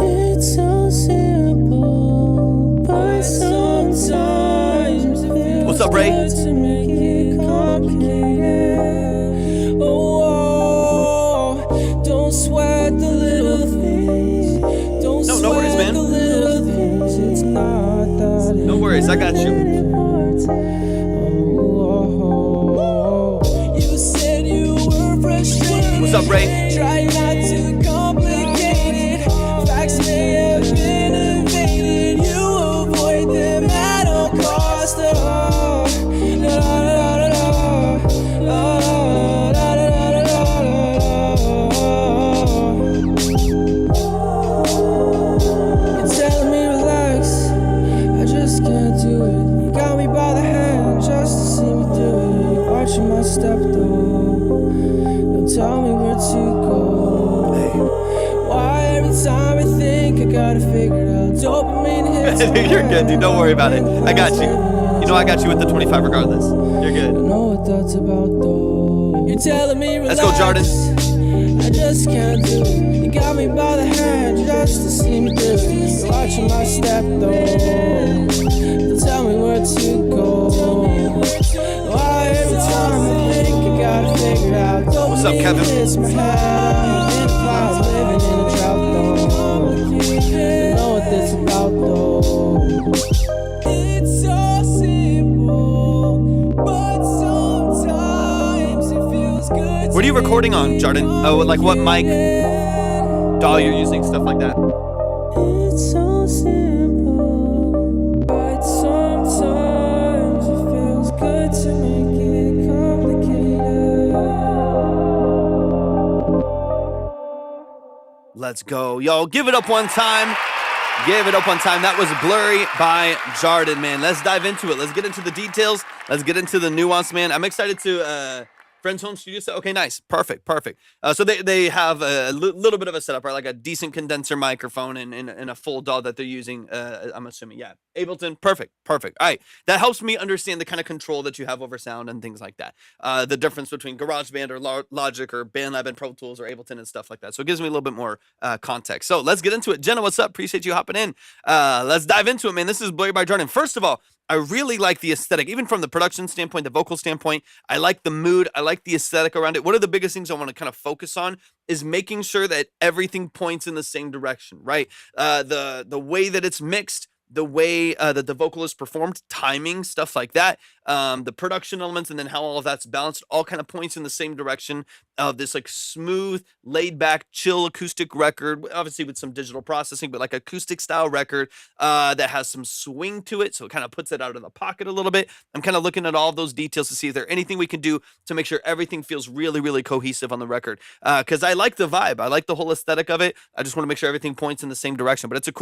It's so simple, but sometimes it feels What's up, Ray? good to make it complicated. Oh, don't sweat the little things. Don't sweat no worries, man. the little things. It's not that. No worries, I got you. You said you were frustrated. What's up, Ray? Try not to complicate it. Facts may have been evaded. You avoid them at all costs. You're telling me relax, I just can't do it. You got me by the hand just to see me through it. You're watching my step though, don't tell me where to go. Why every time I think I got it figured out, dopamine hits my You're good, dude. Don't worry about it. head. I got you. You know I got you with the 25 regardless. You're good. Don't know what that's about though. You're telling me relax, Let's go, Jordan. I just can't do it. You got me by the hand just to see me through it. You're watching my step though, don't tell me where to go. Why every time I think I got it figured out, What's up, Kevin? hits my head, in a cloud, living in a drought though. Don't know what this about though. It's so simple, but sometimes it feels good. What are you recording on, Jordan? Oh, like what mic, DAW you're using, stuff like that. It's so simple, but sometimes it feels good to make it complicated. Let's go. Yo, give it up one time. Give it up one time. That was Blurry by Jordan, man. Let's dive into it. Let's get into the details. Let's get into the nuance, man. I'm excited to Friends Home Studio set. Okay, nice. Perfect. So they have a little bit of a setup, right? Like a decent condenser microphone and a full DAW that they're using. I'm assuming, yeah. Ableton, perfect. All right, that helps me understand the kind of control that you have over sound and things like that. The difference between GarageBand or Logic or BandLab and Pro Tools or Ableton and stuff like that. So it gives me a little bit more context. So let's get into it. Jenna, what's up? Appreciate you hopping in. Let's dive into it, man. This is Blurry by Jordan. First of all, I really like the aesthetic, even from the production standpoint, the vocal standpoint. I like the mood. I like the aesthetic around it. One of the biggest things I want to kind of focus on is making sure that everything points in the same direction, right? The way that it's mixed, the way that the vocal is performed, timing, stuff like that, the production elements, and then how all of that's balanced, all kind of points in the same direction of this like smooth, laid back, chill acoustic record, obviously with some digital processing, but like acoustic style record that has some swing to it. So it kind of puts it out of the pocket a little bit. I'm kind of looking at all of those details to see if there's anything we can do to make sure everything feels really, really cohesive on the record. Because I like the vibe. I like the whole aesthetic of it. I just want to make sure everything points in the same direction. But it's a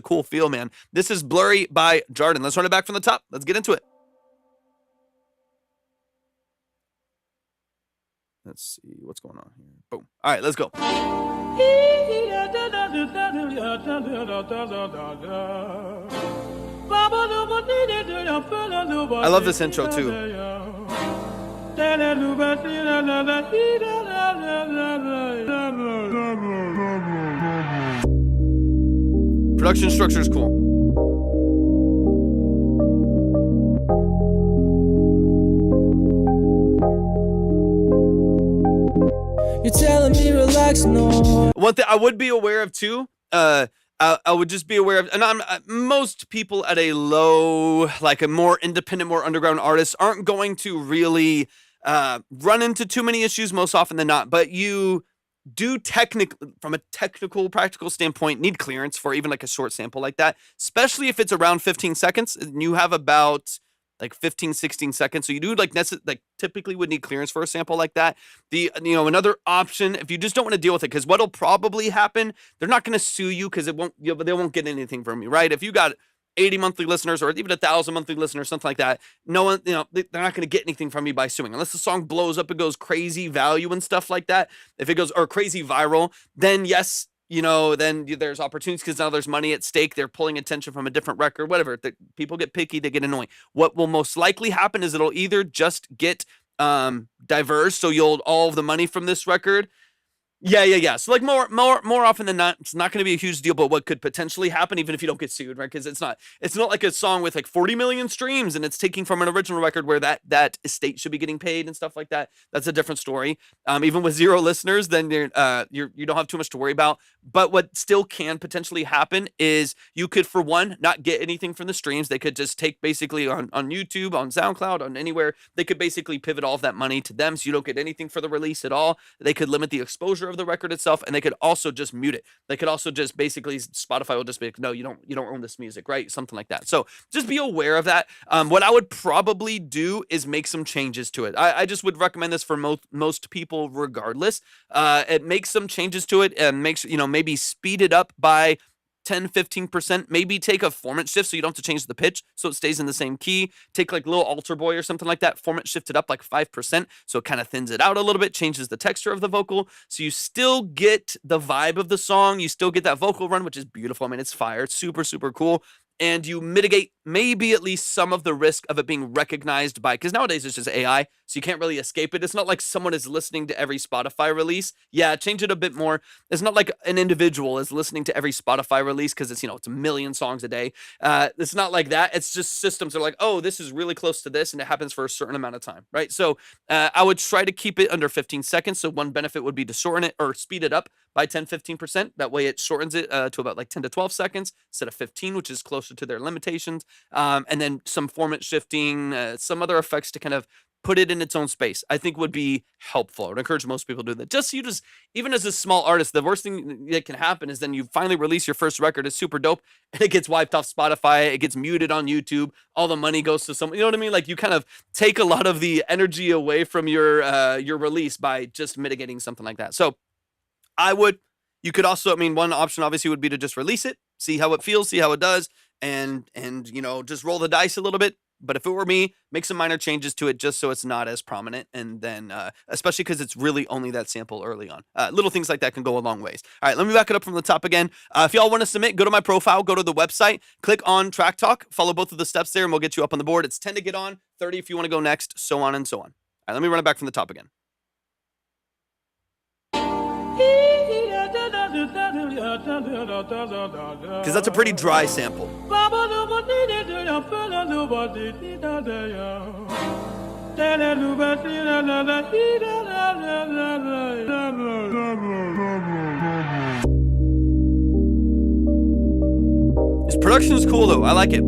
cool feel, man. This is Blurry by Jordan. Let's run it back from the top. Let's get into it. Let's see what's going on here. Boom. All right, let's go. I love this intro too. Production structure is cool. You're telling me relax, no. One thing I would be aware of too, I would just be aware of, and most people at a low, like a more independent, more underground artists aren't going to really run into too many issues most often than not, but you do from a technical, practical standpoint, need clearance for even like a short sample like that, especially if it's around 15 seconds and you have about like 15, 16 seconds. So you do like typically would need clearance for a sample like that. Another option, if you just don't want to deal with it, because what'll probably happen, they're not going to sue you because they won't get anything from you, right? If you got 80 monthly listeners or even 1,000 monthly listeners, something like that, no one, they're not going to get anything from you by suing unless the song blows up and goes crazy value and stuff like that. If it goes or crazy viral, then yes, then there's opportunities because now there's money at stake. They're pulling attention from a different record, whatever. People get picky, they get annoying. What will most likely happen is it'll either just get diverged, so all of the money from this record. Yeah. So like more often than not, it's not going to be a huge deal, but what could potentially happen even if you don't get sued, right? Because it's not like a song with like 40 million streams and it's taking from an original record where that estate should be getting paid and stuff like that. That's a different story. Even with 0 listeners, then you don't have too much to worry about. But what still can potentially happen is you could, for one, not get anything from the streams. They could just take basically on YouTube, on SoundCloud, on anywhere. They could basically pivot all of that money to them, so you don't get anything for the release at all. They could limit the exposure of the record itself, and they could also just mute it. They could also just basically, Spotify will just be like, no, you don't own this music, right? Something like that. So just be aware of that. What I would probably do is make some changes to it. I just would recommend this for most people regardless. It makes some changes to it and makes, maybe speed it up by 10-15%, maybe take a format shift so you don't have to change the pitch so it stays in the same key. Take like little alter boy or something like that, format shift it up like 5% so it kind of thins it out a little bit, changes the texture of the vocal so you still get the vibe of the song, you still get that vocal run, which is beautiful. I mean, it's fire, it's super, super cool. And you mitigate maybe at least some of the risk of it being recognized by, because nowadays it's just AI, so you can't really escape it. It's not like someone is listening to every Spotify release. Yeah, change it a bit more. It's not like an individual is listening to every Spotify release because it's, it's a million songs a day. It's not like that. It's just systems are like, oh, this is really close to this, and it happens for a certain amount of time, right? So I would try to keep it under 15 seconds. So one benefit would be to shorten it or speed it up by 10-15%. That way it shortens it to about like 10 to 12 seconds instead of 15, which is closer to their limitations. And then some format shifting, some other effects to kind of put it in its own space, I think would be helpful. I would encourage most people to do that. Even as a small artist, the worst thing that can happen is then you finally release your first record, it's super dope, and it gets wiped off Spotify, it gets muted on YouTube, all the money goes to someone, you know what I mean? Like you kind of take a lot of the energy away from your release by just mitigating something like that. So you could also, one option obviously would be to just release it, see how it feels, see how it does, and just roll the dice a little bit. But if it were me, make some minor changes to it just so it's not as prominent. And then, especially because it's really only that sample early on. Little things like that can go a long ways. All right, let me back it up from the top again. If y'all want to submit, go to my profile, go to the website, click on Track Talk, follow both of the steps there, and we'll get you up on the board. It's 10 to get on, 30 if you want to go next, so on and so on. All right, let me run it back from the top again. Because that's a pretty dry sample. His production is cool though, I like it.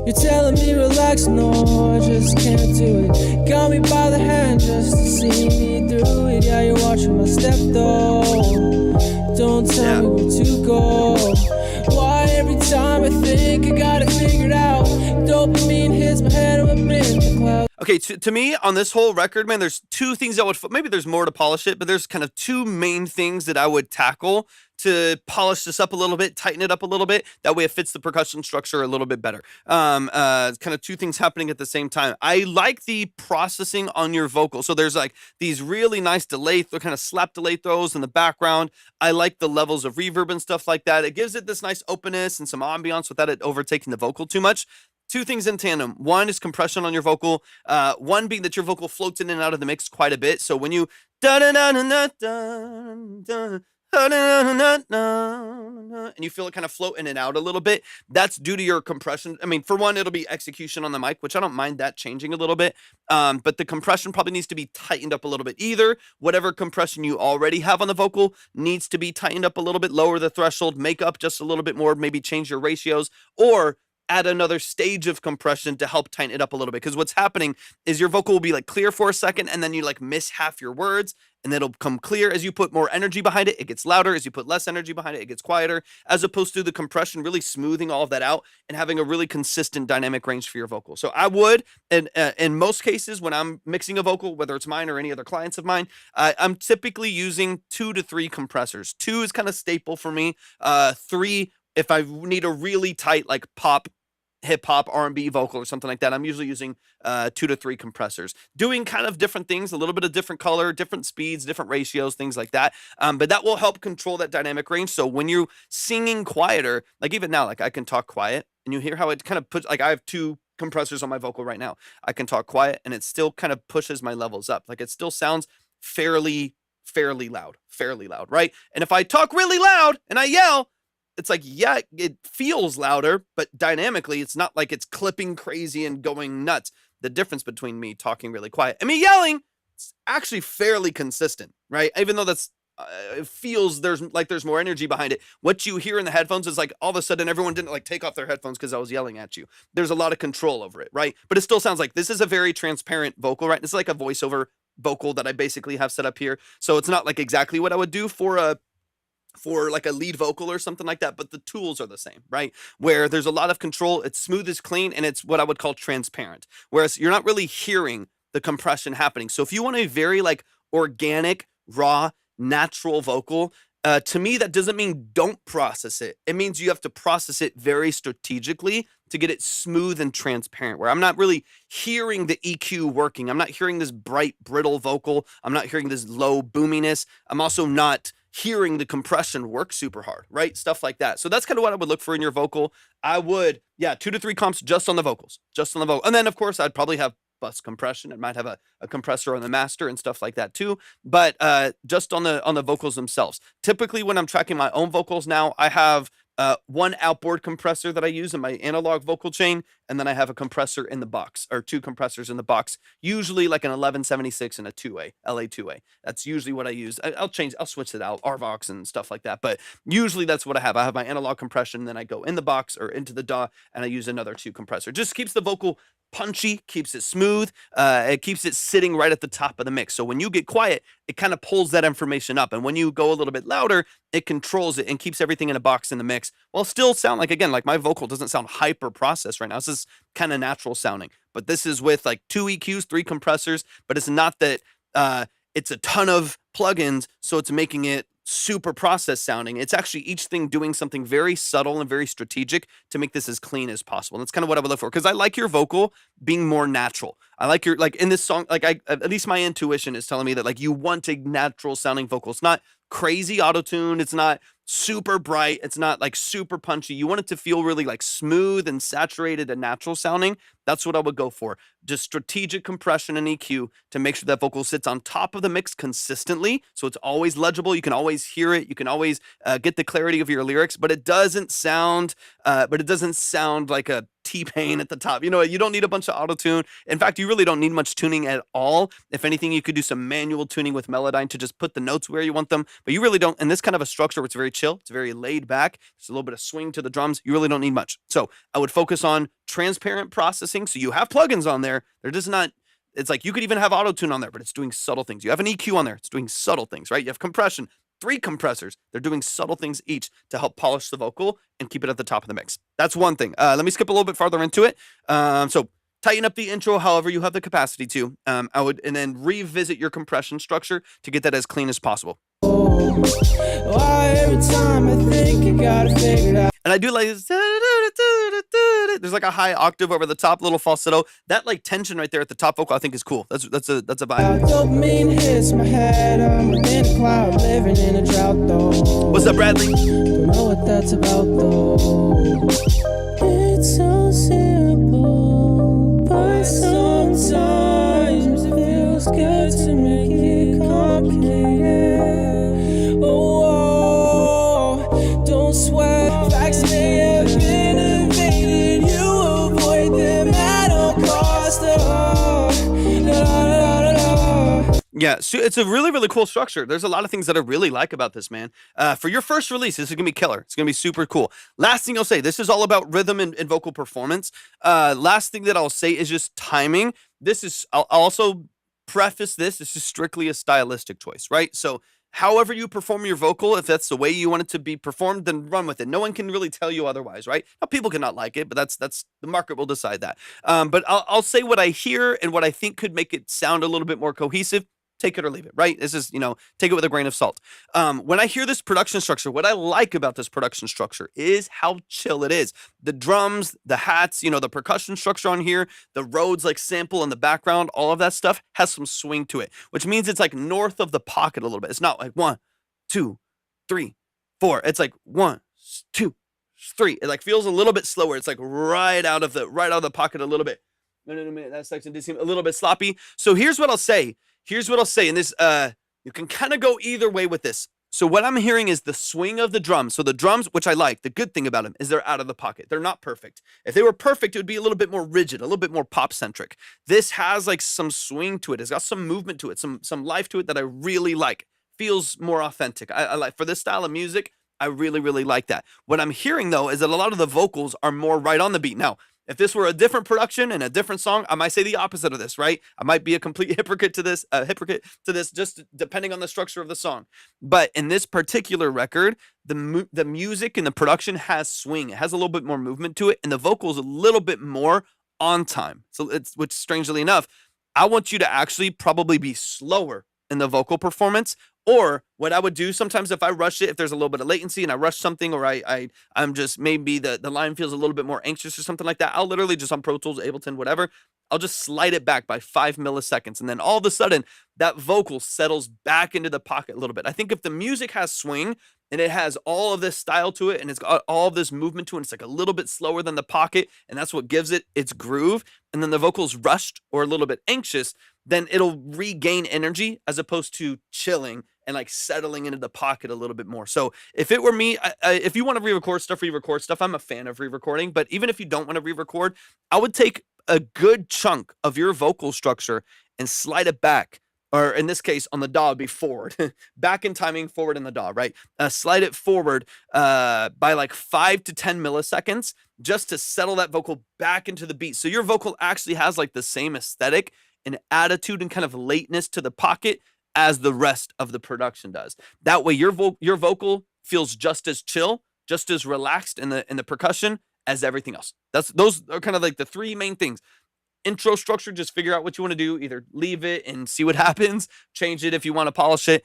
You're telling me relax, no, I just can't do it. Got me by the hand just to see me through it. Yeah, you're watching my step though. Don't tell me where to go. Why every time I think I got it figured out, dopamine hits my head and I'm in the cloud. Okay, to me on this whole record, man, there's two things I would, maybe there's more to polish it, but there's kind of two main things that I would tackle to polish this up a little bit, tighten it up a little bit. That way it fits the percussion structure a little bit better. Kind of two things happening at the same time. I like the processing on your vocal. So there's like these really nice delay, kind of slap delay throws in the background. I like the levels of reverb and stuff like that. It gives it this nice openness and some ambiance without it overtaking the vocal too much. Two things in tandem. One is compression on your vocal. One being that your vocal floats in and out of the mix quite a bit. So when you and you feel it kind of float in and out a little bit, that's due to your compression. I mean, for one, it'll be execution on the mic, which I don't mind that changing a little bit. But the compression probably needs to be tightened up a little bit. Either whatever compression you already have on the vocal needs to be tightened up a little bit, lower the threshold, make up just a little bit more, maybe change your ratios, or add another stage of compression to help tighten it up a little bit. Because what's happening is your vocal will be like clear for a second, and then you like miss half your words, and it'll come clear. As you put more energy behind it, it gets louder. As you put less energy behind it, it gets quieter, as opposed to the compression really smoothing all of that out and having a really consistent dynamic range for your vocal. So I would, and in most cases when I'm mixing a vocal, whether it's mine or any other clients of mine, I'm typically using 2 to 3 compressors. 2 is kind of staple for me. 3, if I need a really tight like pop, hip hop, R&B vocal or something like that, I'm usually using 2 to 3 compressors, doing kind of different things, a little bit of different color, different speeds, different ratios, things like that. But that will help control that dynamic range. So when you're singing quieter, like even now, like I can talk quiet and you hear how it kind of puts, like I have 2 compressors on my vocal right now. I can talk quiet and it still kind of pushes my levels up. Like it still sounds fairly loud, right? And if I talk really loud and I yell, it's like, yeah, it feels louder, but dynamically, it's not like it's clipping crazy and going nuts. The difference between me talking really quiet and me yelling, it's actually fairly consistent, right? Even though that's, it feels there's more energy behind it. What you hear in the headphones is like all of a sudden everyone didn't like take off their headphones because I was yelling at you. There's a lot of control over it, right? But it still sounds like this is a very transparent vocal, right? This is like a voiceover vocal that I basically have set up here. So it's not like exactly what I would do for like a lead vocal or something like that, but the tools are the same, right? Where there's a lot of control, it's smooth as clean, and it's what I would call transparent. Whereas you're not really hearing the compression happening. So if you want a very like organic, raw, natural vocal, to me, that doesn't mean don't process it. It means you have to process it very strategically to get it smooth and transparent, where I'm not really hearing the EQ working. I'm not hearing this bright, brittle vocal. I'm not hearing this low boominess. I'm also not hearing the compression work super hard, right? Stuff like that. So that's kind of what I would look for in your vocal. I would, 2 to 3 comps just on the vocals, And then of course I'd probably have bus compression. It might have a compressor on the master and stuff like that too. But just on the vocals themselves. Typically when I'm tracking my own vocals now, I have one outboard compressor that I use in my analog vocal chain, and then I have a compressor in the box, or 2 compressors in the box, usually like an 1176 and a 2A, LA2A. That's usually what I use. I'll switch it out, RVox and stuff like that, but usually that's what I have. I have my analog compression, then I go in the box or into the DAW, and I use another 2 compressor. Just keeps the vocal punchy, keeps it smooth, it keeps it sitting right at the top of the mix. So when you get quiet, it kind of pulls that information up. And when you go a little bit louder, it controls it and keeps everything in a box in the mix, while still sound like, again, like my vocal doesn't sound hyper processed right now. This is kind of natural sounding, but this is with like 2 EQs, 3 compressors, but it's not that it's a ton of plugins, so it's making it super processed sounding. It's actually each thing doing something very subtle and very strategic to make this as clean as possible. And that's kind of what I would look for, because I like your vocal being more natural. I like your, like in this song, like at least my intuition is telling me that like you want a natural sounding vocal. It's not crazy auto-tuned. It's not super bright. It's not like super punchy. You want it to feel really like smooth and saturated and natural sounding. That's what I would go for. Just strategic compression and EQ to make sure that vocal sits on top of the mix consistently. So it's always legible. You can always hear it. You can always get the clarity of your lyrics, but it doesn't sound like a T-Pain at the top. You know, you don't need a bunch of auto-tune. In fact, you really don't need much tuning at all. If anything, you could do some manual tuning with Melodyne to just put the notes where you want them, but you really don't. In this kind of a structure where it's very chill, it's very laid back, there's a little bit of swing to the drums, you really don't need much. So I would focus on transparent processing. So you have plugins on there. They're just not, it's like you could even have auto-tune on there, but it's doing subtle things. You have an EQ on there. It's doing subtle things, right? You have compression, 3 compressors. They're doing subtle things each to help polish the vocal and keep it at the top of the mix. That's one thing. Let me skip a little bit farther into it. So tighten up the intro however you have the capacity to. And then revisit your compression structure to get that as clean as possible. Why every time I think I got it figured out? And I do like this. There's like a high octave over the top, little falsetto. That like tension right there at the top vocal, I think is cool. That's a vibe. Dopamine hits my head. I'm within a cloud, living in a drought though. What's up, Bradley? Don't know what that's about though. It's so simple, but sometimes it feels good to make it complicated. Oh, don't sweat. Facts may have been invaded. You avoid them at all costs. Yeah, so it's a really, really cool structure. There's a lot of things that I really like about this, man. For your first release, this is going to be killer. It's going to be super cool. Last thing I'll say, this is all about rhythm and vocal performance. Last thing that I'll say is just timing. I'll also preface this is strictly a stylistic choice, right? So however you perform your vocal, if that's the way you want it to be performed, then run with it. No one can really tell you otherwise, right? Now, people cannot like it, but that's the market will decide that. But I'll say what I hear and what I think could make it sound a little bit more cohesive. Take it or leave it, right? This is, take it with a grain of salt. When I hear this production structure, what I like about this production structure is how chill it is. The drums, the hats, the percussion structure on here, the Rhodes like sample in the background, all of that stuff has some swing to it, which means it's like north of the pocket a little bit. It's not like 1, 2, 3, 4. It's like 1, 2, 3. It like feels a little bit slower. It's like right out of the pocket a little bit. That section did seem a little bit sloppy. So here's what I'll say. And this, you can kind of go either way with this. So what I'm hearing is the swing of the drums. So the drums, which I like, the good thing about them is they're out of the pocket. They're not perfect. If they were perfect, it would be a little bit more rigid, a little bit more pop-centric. This has like some swing to it. It's got some movement to it, some life to it that I really like. Feels more authentic. I like, for this style of music, I really, really like that. What I'm hearing, though, is that a lot of the vocals are more right on the beat. Now, if this were a different production and a different song, I might say the opposite of this, right? I might be a complete hypocrite to this, just depending on the structure of the song. But in this particular record, the music and the production has swing. It has a little bit more movement to it, and the vocals a little bit more on time. So which strangely enough, I want you to actually probably be slower in the vocal performance. Or what I would do sometimes if I rush it, if there's a little bit of latency and I rush something, or I'm just maybe the line feels a little bit more anxious or something like that, I'll literally just on Pro Tools, Ableton, whatever, I'll just slide it back by 5 milliseconds. And then all of a sudden that vocal settles back into the pocket a little bit. I think if the music has swing and it has all of this style to it and it's got all of this movement to it, it's like a little bit slower than the pocket, and that's what gives it its groove. And then the vocal's rushed or a little bit anxious, then it'll regain energy as opposed to chilling and like settling into the pocket a little bit more. So if it were me, if you want to re-record stuff, I'm a fan of re-recording. But even if you don't want to re-record, I would take a good chunk of your vocal structure and slide it back, or in this case on the DAW, it'd be forward, back in timing, forward in the DAW, right? Slide it forward by like 5 to 10 milliseconds just to settle that vocal back into the beat. So your vocal actually has like the same aesthetic and attitude and kind of lateness to the pocket as the rest of the production does. That way your vocal feels just as chill, just as relaxed in the percussion as everything else. Those are kind of like the three main things. Intro structure, just figure out what you want to do. Either leave it and see what happens, change it if you want to polish it.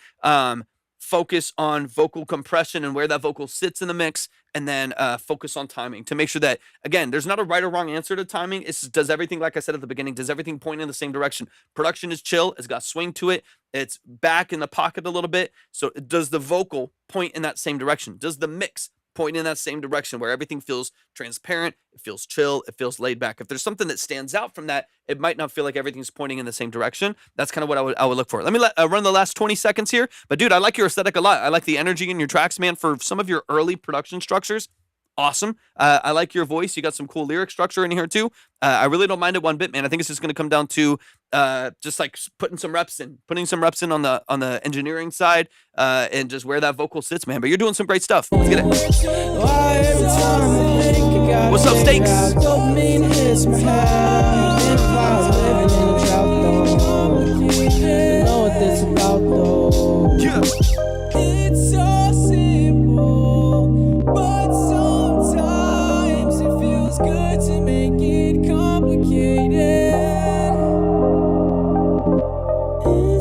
Focus on vocal compression and where that vocal sits in the mix, and then focus on timing to make sure that, again, there's not a right or wrong answer to timing. It's does everything, like I said at the beginning, does everything point in the same direction? Production is chill. It's got swing to it. It's back in the pocket a little bit. So does the vocal point in that same direction? Does the mix point in that same direction where everything feels transparent, it feels chill, it feels laid back? If there's something that stands out from that, it might not feel like everything's pointing in the same direction. That's kind of what I would look for. Let me run the last 20 seconds here. But dude, I like your aesthetic a lot. I like the energy in your tracks, man. For some of your early production structures, awesome. I like your voice. You got some cool lyric structure in here too. I really don't mind it one bit, man. I think it's just going to come down to just like putting some reps in on the engineering side, and just where that vocal sits, man. But you're doing some great stuff. Let's get it. What's up, Stakes? Yeah. It's so simple, but sometimes it feels good to make it complicated.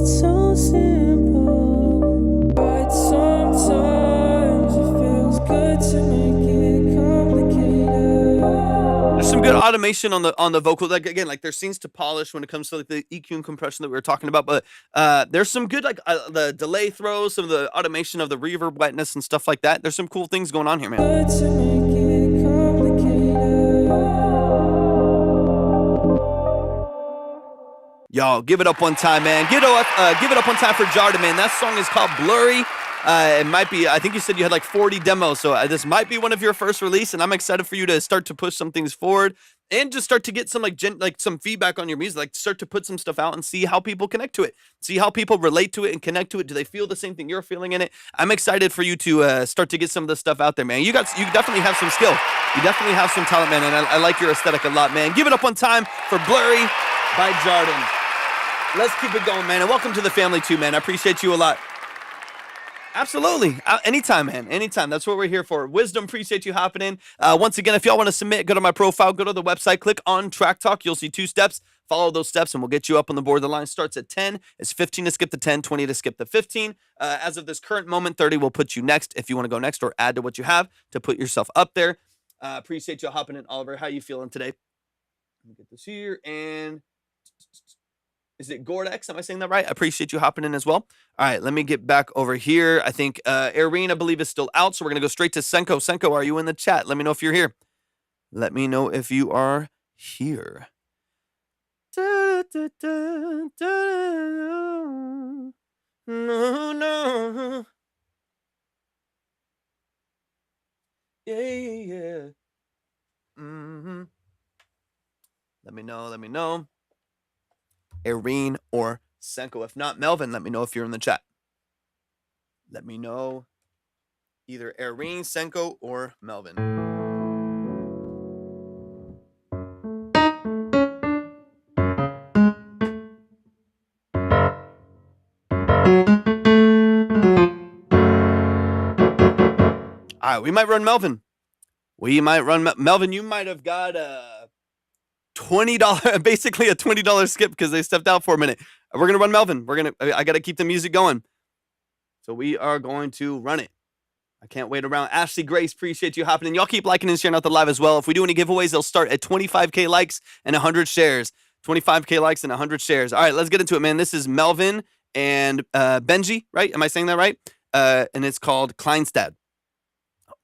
it's so simple. But sometimes it feels good to make it complicated. There's some good automation on the vocal. Like again, like there's scenes to polish when it comes to like the EQ and compression that we were talking about. But there's some good like the delay throws, some of the automation of the reverb wetness and stuff like that. There's some cool things going on here, man. Good to make it complicated. Y'all, give it up one time, man. Give it up one time for Jarden, man. That song is called Blurry. It might be, I think you said you had like 40 demos, so this might be one of your first release, and I'm excited for you to start to push some things forward and just start to get some like some feedback on your music, like start to put some stuff out and see how people connect to it, see how people relate to it and connect to it. Do they feel the same thing you're feeling in it? I'm excited for you to start to get some of this stuff out there, man. You definitely have some skill. You definitely have some talent, man, and I like your aesthetic a lot, man. Give it up one time for Blurry by Jarden. Let's keep it going, man, and welcome to the family too, man. I appreciate you a lot. Absolutely. Anytime, man. Anytime. That's what we're here for. Wisdom, appreciate you hopping in. Once again, if y'all want to submit, go to my profile, go to the website, click on Track Talk. You'll see 2 steps. Follow those steps, and we'll get you up on the board. The line starts at 10. It's 15 to skip the 10, 20 to skip the 15. As of this current moment, 30 will put you next if you want to go next or add to what you have to put yourself up there. Appreciate y'all hopping in. Oliver, how you feeling today? Let me get this here, and... Is it Gordex? Am I saying that right? I appreciate you hopping in as well. All right, let me get back over here. I think Irene, I believe, is still out, so we're going to go straight to Senko. Senko, are you in the chat? Let me know if you're here. Let me know if you are here. Da, da, da, da, no, no. Yeah. Mm-hmm. Let me know. Irene or Senko. If not, Melvin, let me know if you're in the chat. Let me know. Either Irene, Senko, or Melvin. All right, we might run Melvin. Melvin, you might have got $20, basically a $20 skip because they stepped out for a minute. We're going to run Melvin. I got to keep the music going. So we are going to run it. I can't wait around. Ashley Grace, appreciate you hopping in. Y'all keep liking and sharing out the live as well. If we do any giveaways, they'll start at 25K likes and 100 shares. 25K likes and 100 shares. All right, let's get into it, man. This is Melvin and Benji, right? Am I saying that right? And it's called Kleinstad.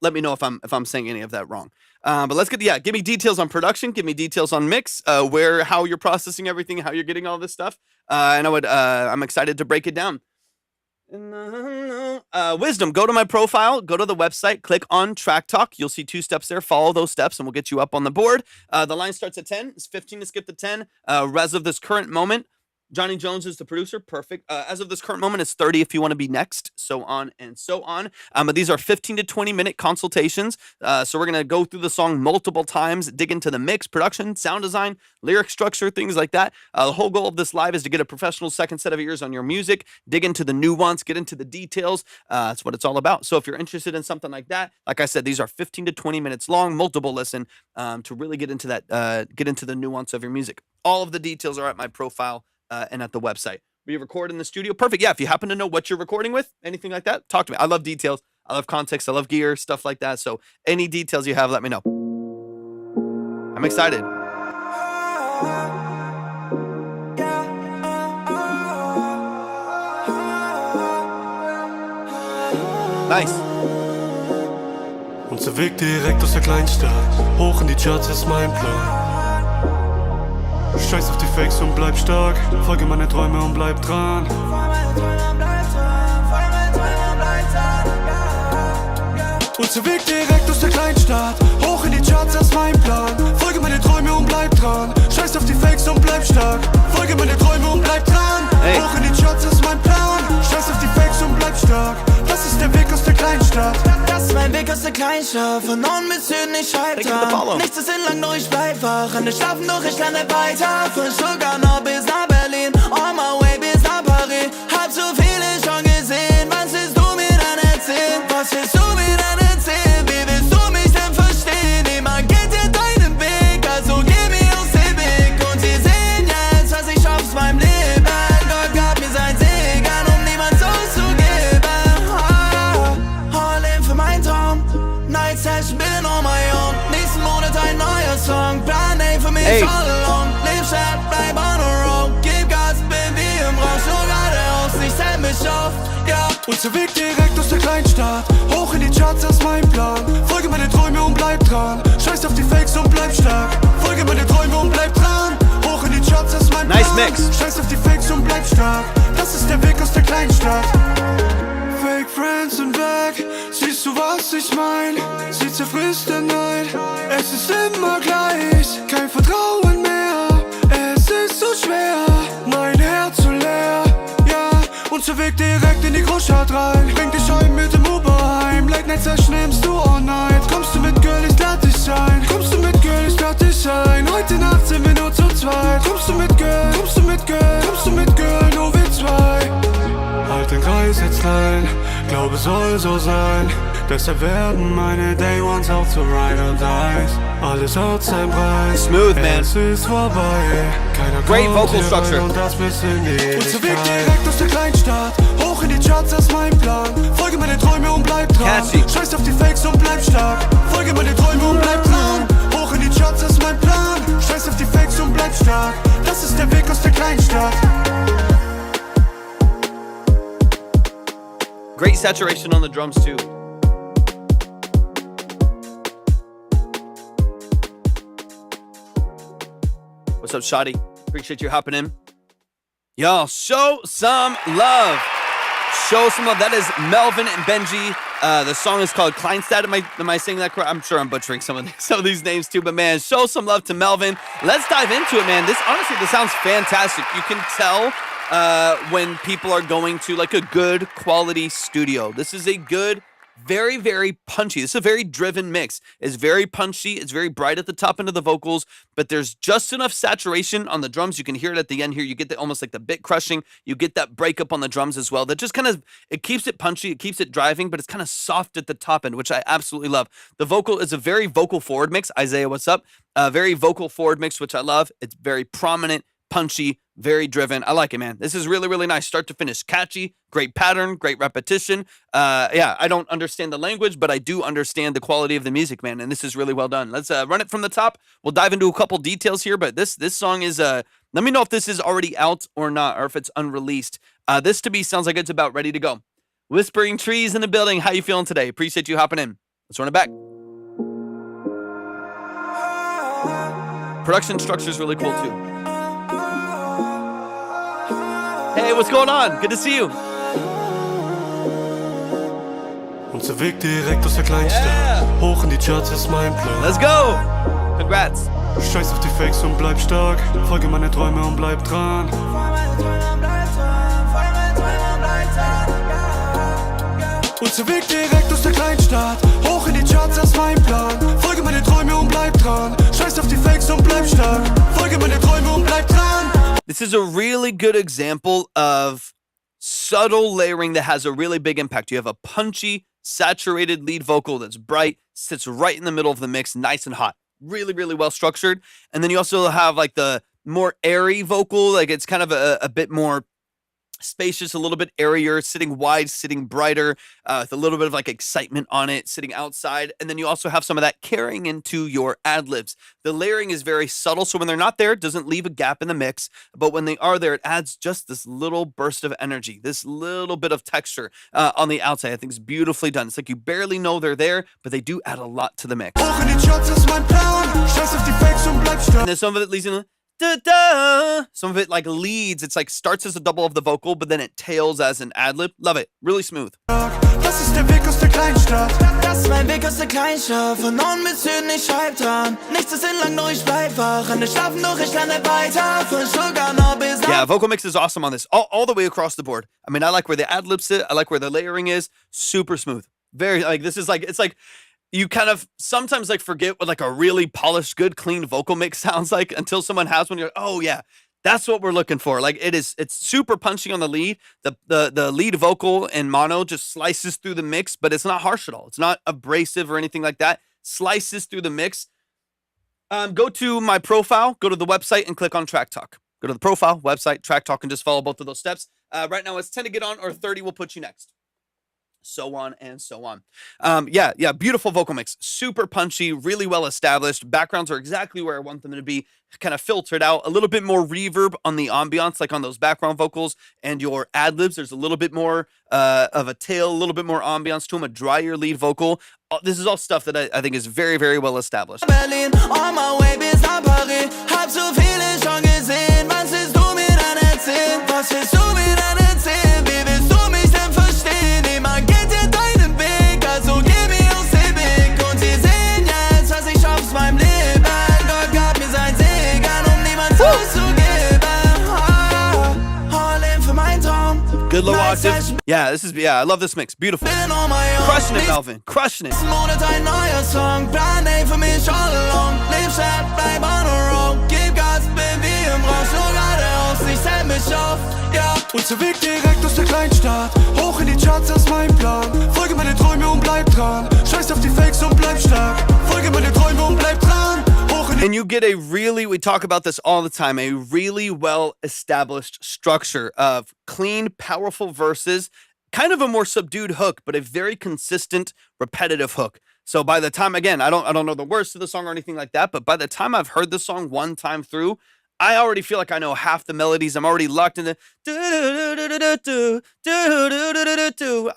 Let me know if I'm saying any of that wrong. But let's give me details on production, give me details on mix, how you're processing everything, how you're getting all this stuff. And I'm excited to break it down. Wisdom, go to my profile, go to the website, click on Track Talk. You'll see 2 steps there. Follow those steps and we'll get you up on the board. The line starts at 10. It's 15 to skip the 10. As of this current moment, Johnny Jones is the producer. Perfect. As of this current moment, it's 30 if you want to be next, so on and so on. But these are 15 to 20-minute consultations. So we're going to go through the song multiple times, dig into the mix, production, sound design, lyric structure, things like that. The whole goal of this live is to get a professional second set of ears on your music, dig into the nuance, get into the details. That's what it's all about. So if you're interested in something like that, like I said, these are 15 to 20 minutes long, multiple listen, to really get into that, get into the nuance of your music. All of the details are at my profile. And at the website. We record in the studio. Perfect. Yeah, if you happen to know what you're recording with, anything like that, talk to me. I love details. I love context. I love gear, stuff like that. So any details you have, let me know. I'm excited. Nice. Unser Weg direkt aus der Kleinstadt. Hoch in die Charts ist mein Plan. Scheiß auf die Fakes und bleib stark. Folge meine Träume und bleib dran. Unser Weg direkt aus der Kleinstadt. Hoch in die Charts, das ist mein Plan. Folge meine Träume und bleib dran. Scheiß auf die Fakes und bleib stark. Folge meine Träume und bleib dran. Hey. Hoch in die Charts, das ist mein Plan. Scheiß auf die Fakes und bleib stark. Das ist der Weg aus der Kleinstadt. Das ist mein Weg aus der Kleinstadt. Von Norden bis Süden, ich scheitern. Nichts ist in lang, nur ich bleib wach. An der Schlafen, doch ich lerne weiter. Von Stuttgart noch bis nach Berlin. On my way bis nach Paris. Hab so viele schon gesehen. Was willst du mir dann erzählen? Was willst du mir dann erzählen? Wie willst du mich denn verstehen? Niemand geht dir deinen Weg, also geh mir aus dem Weg. Und sie sehen jetzt, was ich schaff aus meinem Leben. Gott gab mir sein Segen. Unser Weg direkt aus der Kleinstadt, hoch in die Charts, das ist mein Plan. Folge meine Träume und bleib dran, scheiß auf die Fakes und bleib stark. Folge meine Träume und bleib dran, hoch in die Charts, das ist mein Plan. Nice mix. Scheiß auf die Fakes und bleib stark, das ist der Weg aus der Kleinstadt. Fake Friends sind weg, siehst du was ich mein? Sie zerfrisst den Neid, es ist immer gleich, kein Vertrauen mehr. Es ist so schwer, mein Herz so leer, ja. Unser Weg direkt in die Großstadt rein, bring dich heim mit dem Uber heim. Late Night Session nimmst du all night. Kommst du mit, Girl, ich lad dich ein. Kommst du mit, Girl, ich lad dich ein. Heute Nacht sind wir nur zu zweit. Kommst du mit, Girl, kommst du mit, Girl, kommst du mit, Girl, nur wir zwei. Halt den Kreis jetzt klein, glaube soll so sein. Deshalb werden meine Day Ones auch zu Ride or Dies. Alles hat seinen Preis. Smooth, man. Es ist vorbei. Keiner Great kommt vocal hier structure. rein und das bis in die Ewigkeit. Unser Weg direkt aus der Kleinstadt, hoch in die Charts, das ist mein Plan. Folge meine Träume und bleib dran. Catchy. Scheiß auf die Fakes und bleib stark. Folge meine Träume und bleib dran. Hoch in die Charts, das ist mein Plan. Scheiß auf die Fakes und bleib stark. Das ist der Weg aus der Kleinstadt. Great saturation on the drums too. What's up, Shadi? Appreciate you hopping in. Y'all, show some love. Show some love. That is Melvin and Benji. The song is called Kleinstadt. Am I saying that correct? I'm sure I'm butchering some of these names too, but man, show some love to Melvin. Let's dive into it, man. This sounds fantastic. You can tell when people are going to like a good quality studio. This is a good, very, very punchy. This is a very driven mix. It's very punchy. It's very bright at the top end of the vocals, but there's just enough saturation on the drums. You can hear it at the end here. You get almost like the bit crushing. You get that breakup on the drums as well. That just kind of, it keeps it punchy. It keeps it driving, but it's kind of soft at the top end, which I absolutely love. The vocal is a very vocal forward mix. Isaiah, what's up? Very vocal forward mix, which I love. It's very prominent, punchy, very driven. I like it, man. This is really, really nice. Start to finish. Catchy, great pattern, great repetition. Yeah, I don't understand the language, but I do understand the quality of the music, man. And this is really well done. Let's run it from the top. We'll dive into a couple details here, but this song is, let me know if this is already out or not, or if it's unreleased. This to me sounds like it's about ready to go. Whispering Trees in the building. How you feeling today? Appreciate you hopping in. Let's run it back. Production structure is really cool too. Hey, what's going on? Good to see you. Unser Weg direkt aus der Kleinstadt, hoch in die Charts ist mein Plan. Let's go. Congrats. Scheiß auf die Fakes und bleib stark. Folge meine Träume und bleib dran. Unser Weg direkt aus der Kleinstadt, hoch in die Charts, das ist mein Plan. Folge meine Träume und bleib dran. Scheiß auf die Fakes und bleib stark. Folge meine Träume und bleib dran. This is a really good example of subtle layering that has a really big impact. You have a punchy, saturated lead vocal that's bright, sits right in the middle of the mix, nice and hot. Really, really well structured. And then you also have like the more airy vocal, like it's kind of a bit more spacious, a little bit airier, sitting wide, sitting brighter, with a little bit of like excitement on it, sitting outside. And then you also have some of that carrying into your ad-libs. The layering is very subtle, so when they're not there, it doesn't leave a gap in the mix. But when they are there, it adds just this little burst of energy, this little bit of texture on the outside. I think it's beautifully done. It's like you barely know they're there, but they do add a lot to the mix. And then some of it leads in da-da. Some of it like leads. It's like starts as a double of the vocal, but then it tails as an ad-lib. Love it. Really smooth. Das ist der Weg aus der Kleinstadt. Das ist mein Weg aus der Kleinstadt. Von Norden bis Süden, ich schreib dran. Nichts ist lang, nur ich bleib wach. Und ich schlafen, doch ich lerne weiter. Von Sugar bis yeah, vocal mix is awesome on this. All the way across the board. I mean, I like where the ad-libs sit. I like where the layering is. Super smooth. Very, like, this is like, it's like, you kind of sometimes like forget what like a really polished, good, clean vocal mix sounds like until someone has one. You're like, oh yeah, that's what we're looking for. Like it's super punchy on the lead. The lead vocal in mono just slices through the mix, but it's not harsh at all. It's not abrasive or anything like that. Slices through the mix. Go to my profile, go to the website and click on Track Talk. Go to the profile, website, Track Talk, and just follow both of those steps. Right now it's 10 to get on or 30 will put you next. so on and so on. Yeah, beautiful vocal mix, super punchy, really well established. Backgrounds are exactly where I want them to be, kind of filtered out, a little bit more reverb on the ambiance, like on those background vocals, and your ad-libs, there's a little bit more of a tail, a little bit more ambiance to them, a drier lead vocal. This is all stuff that I think is very, very well established. Berlin, on my way bis nach Paris. Hab so viele schon gesehen. Was willst du mir dann erzählen? Was willst du mir dann erzählen? Wie willst du mich denn verstehen? Niemand geht dir deinen Weg, also gib mir aus dem Weg. Und sie sehen jetzt, was ich aus meinem Leben. Gott gab mir sein Segen, niemand auszugeben. All in für meinen Traum. Good low octave. Yeah, I love this mix. Beautiful. Crushing it, Melvin. Crushing it. Monat ein neuer Song. Plan A für mich all along. Leb schnell, bleib on the road. Gib Gas, bin wie im Rausch. Nur geradeaus, ich zähl mich auf. Ja. Unser Weg direkt aus der Kleinstadt. Hoch in die Charts, das ist mein Plan. Folge meine Träume und bleib dran. Scheiß auf die Fakes und bleib stark. Folge meine Träume und bleib dran. And you get we talk about this all the time, a really well-established structure of clean, powerful verses, kind of a more subdued hook, but a very consistent, repetitive hook. So by the time, again, I don't know the words to the song or anything like that, but by the time I've heard the song one time through, I already feel like I know half the melodies. I'm already locked in the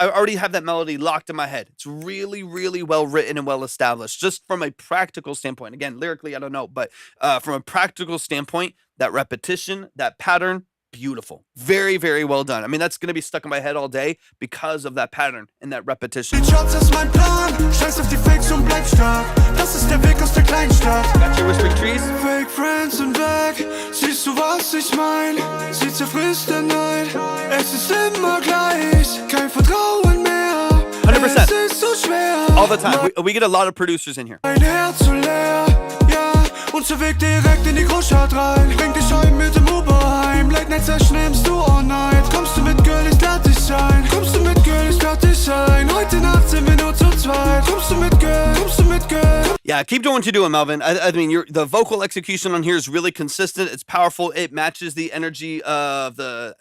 I already have that melody locked in my head. It's really, really well written and well established. Just from a practical standpoint. Again, lyrically, I don't know, but from a practical standpoint, that repetition, that pattern, beautiful. Very, very well done. I mean, that's going to be stuck in my head all day because of that pattern and that repetition. Die Charts ist mein Plan. Scheiß auf die Fakes und bleib stark. Das ist der Weg aus der Kleinstadt. Got your whispering trees? Fake friends sind weg. Siehst du, was ich mein? Sie zerfrisst der Neid. Es ist immer gleich. Kein Vertrauen mehr. 100%. Es ist so schwer. All the time. We get a lot of producers in here. Mein Herz so leer. Ja. Unser Weg direkt in die Großstadt rein. Bring dich heim mit dem Uber heim. Late Night Session nimmst du all night. Kommst du mit, Girl, ich lad dich ein. Kommst du mit, Girl, ich lad dich ein. Heute Nacht sind wir nur zu zweit. Kommst du mit, Girl, kommst du mit, Girl. Yeah, keep doing what you're doing, Melvin. I mean, the vocal execution on here is really consistent. It's powerful. It matches the energy of the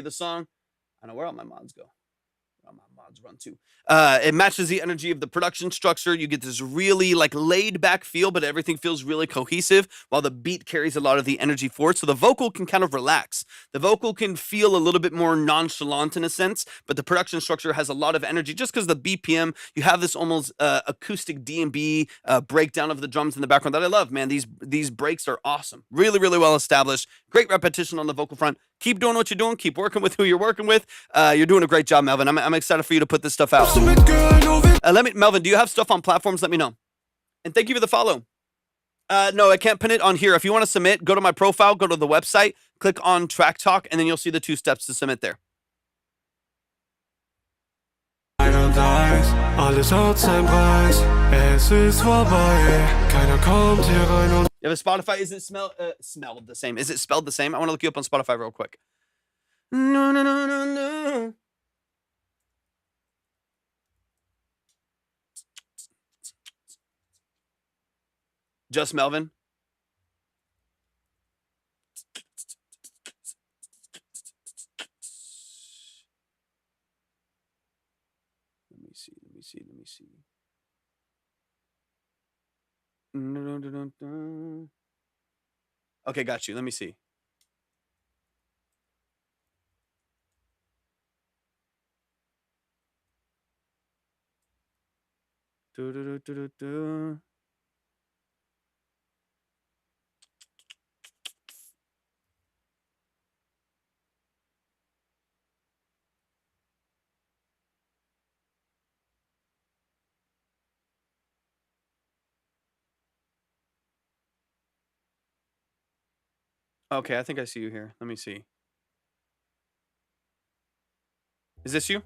song. I don't know where all my mods go. Where all my mods run to. It matches the energy of the production structure. You get this really like laid back feel, but everything feels really cohesive while the beat carries a lot of the energy forward. So the vocal can kind of relax. The vocal can feel a little bit more nonchalant in a sense, but the production structure has a lot of energy just because the BPM, you have this almost acoustic D&B breakdown of the drums in the background that I love, man. These breaks are awesome. Really, really well established. Great repetition on the vocal front. Keep doing what you're doing. Keep working with who you're working with. You're doing a great job, Melvin. I'm excited for you to put this stuff out. Melvin, do you have stuff on platforms? Let me know. And thank you for the follow. No, I can't pin it on here. If you want to submit, go to my profile, go to the website, click on Track Talk, and then you'll see the 2 steps to submit there. Alles hat seinen Preis, es ist vorbei, keiner kommt hier rein und You have a Spotify? Is it smelled the same? Is it spelled the same? I want to look you up on Spotify real quick. No. Just Melvin? Let me see. Okay, got you. Let me see. Okay, I think I see you here. Let me see. Is this you?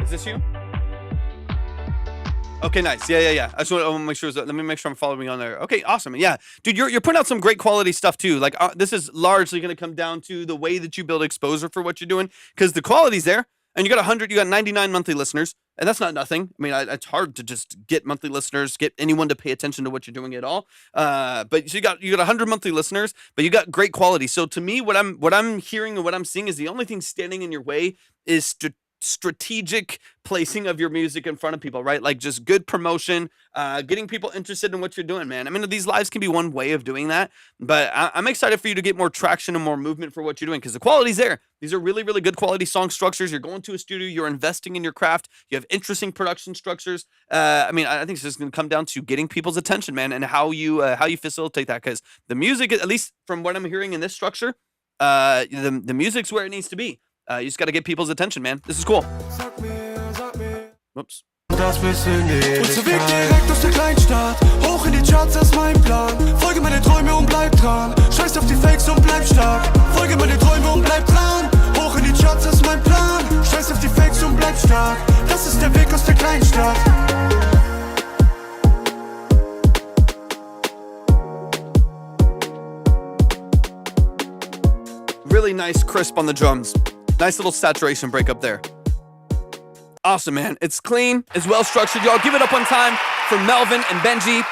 Is this you? Okay, nice. Yeah. I just want to make sure. Let me make sure I'm following on there. Okay, awesome. Yeah, dude, you're putting out some great quality stuff too. Like this is largely going to come down to the way that you build exposure for what you're doing, because the quality's there, and you got 99 monthly listeners. And that's not nothing. I mean, it's hard to just get monthly listeners, get anyone to pay attention to what you're doing at all. But so you got 100 monthly listeners, but you got great quality. So to me, what I'm hearing and what I'm seeing is the only thing standing in your way is strategic placing of your music in front of people, right? Like just good promotion, getting people interested in what you're doing, man. I mean, these lives can be one way of doing that, but I'm excited for you to get more traction and more movement for what you're doing because the quality's there. These are really, really good quality song structures. You're going to a studio, you're investing in your craft, you have interesting production structures. I mean, I think it's just going to come down to getting people's attention, man, and how you facilitate that because the music, at least from what I'm hearing in this structure, the music's where it needs to be. You just got to get people's attention, man. This is cool. Whoops. Das bis in die Unser Weg direkt aus der Kleinstadt, hoch in die Charts, das ist mein Plan. Folge meine Träume und bleib dran. Scheiß auf die Fakes und bleib stark. Folge meine Träume und bleib dran. Hoch in die Charts, das ist mein Plan. Scheiß auf die Fakes und bleib stark. Das ist der Weg aus der Kleinstadt. Really nice crisp on the drums. Nice little saturation break up there. Awesome, man. It's clean. It's well structured. Y'all give it up one time for Melvin and Benji.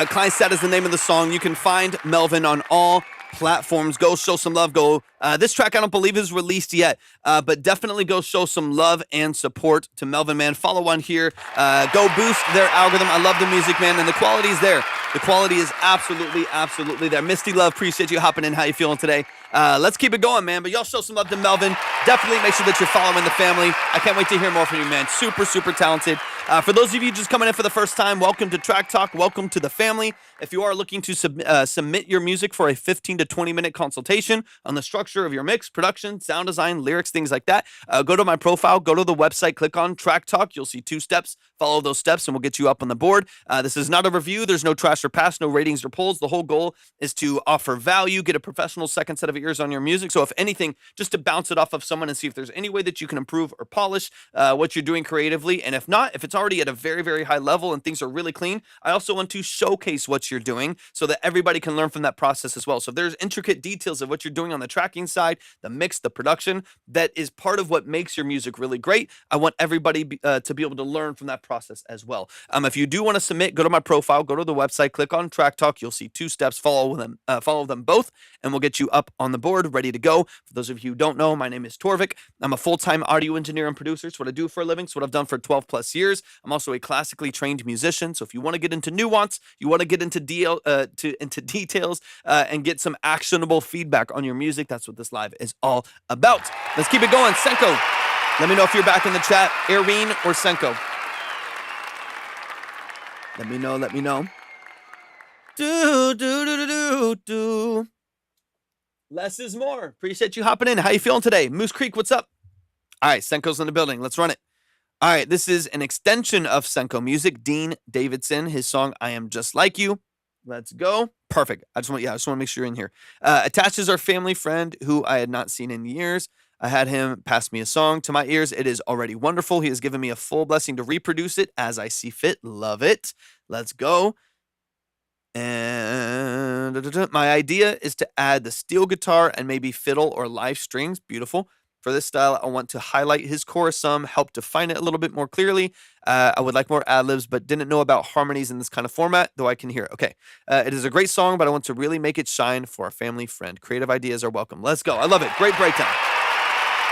Kleinstadt is the name of the song. You can find Melvin on all platforms. Go show some love. Go. This track I don't believe is released yet, but definitely go show some love and support to Melvin, man. Follow on here. Go boost their algorithm. I love the music, man, and the quality is there. The quality is absolutely there. Misty Love, appreciate you hopping in. How you feeling today? Let's keep it going, man. But y'all show some love to Melvin. Definitely make sure that you're following the family. I can't wait to hear more from you, man. Super talented. For those of you just coming in for the first time, welcome to Track Talk. Welcome to the family. If you are looking to submit your music for a 15 to 20-minute consultation on the structure of your mix, production, sound design, lyrics, things like that, go to my profile, go to the website, click on Track Talk. You'll see 2 steps. Follow those steps, and we'll get you up on the board. This is not a review. There's no trash or pass, no ratings or polls. The whole goal is to offer value, get a professional second set of ears on your music. So if anything, just to bounce it off of someone and see if there's any way that you can improve or polish what you're doing creatively. And if not, if it's already at a very high level and things are really clean, I also want to showcase what you're doing so that everybody can learn from that process as well. So if there's intricate details of what you're doing on the tracking side, the mix, the production, that is part of what makes your music really great. I want everybody to be able to learn from that process as well. If you do want to submit, go to my profile, go to the website, click on Track Talk. You'll see 2 steps. Follow them both, and we'll get you up on the board, ready to go. For those of you who don't know, my name is Torvik. I'm a full-time audio engineer and producer. It's what I do for a living. It's what I've done for 12 plus years. I'm also a classically trained musician. So if you want to get into nuance, you want to get into details, and get some actionable feedback on your music, that's what this live is all about. Let's keep it going. Senko, let me know if you're back in the chat. Irene or Senko? Let me know. Do. Less is more. Appreciate you hopping in. How you feeling today? Moose Creek, what's up? All right, Senko's in the building. Let's run it. All right, this is an extension of Senko music. Dean Davidson, his song "I Am Just Like You." Let's go. Perfect. I just want to make sure you're in here. Attached is our family friend who I had not seen in years. I had him pass me a song to my ears. It is already wonderful. He has given me a full blessing to reproduce it as I see fit. Love it. Let's go. And my idea is to add the steel guitar and maybe fiddle or live strings. Beautiful. For this style, I want to highlight his chorus some, help define it a little bit more clearly. I would like more ad-libs, but didn't know about harmonies in this kind of format, though I can hear it. Okay. It is a great song, but I want to really make it shine for a family friend. Creative ideas are welcome. Let's go. I love it. Great breakdown.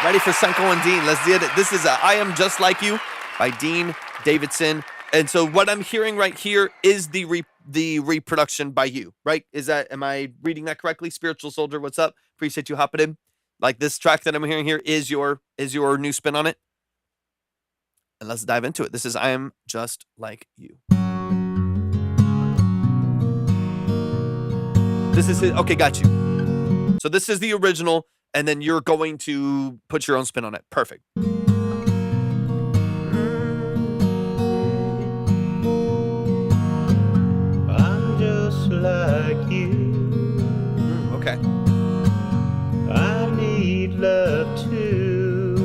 Ready for Senko and Dean. Let's do it. This is I Am Just Like You by Dean Davidson. And so what I'm hearing right here is the reproduction by you, right? Am I reading that correctly? Spiritual Soldier, what's up? Appreciate you hopping in. Like this track that I'm hearing here is your new spin on it. And let's dive into it. This is I Am Just Like You. This is it. Okay, got you. So this is the original, and then you're going to put your own spin on it. Perfect. I'm just like you. Okay. I need love too.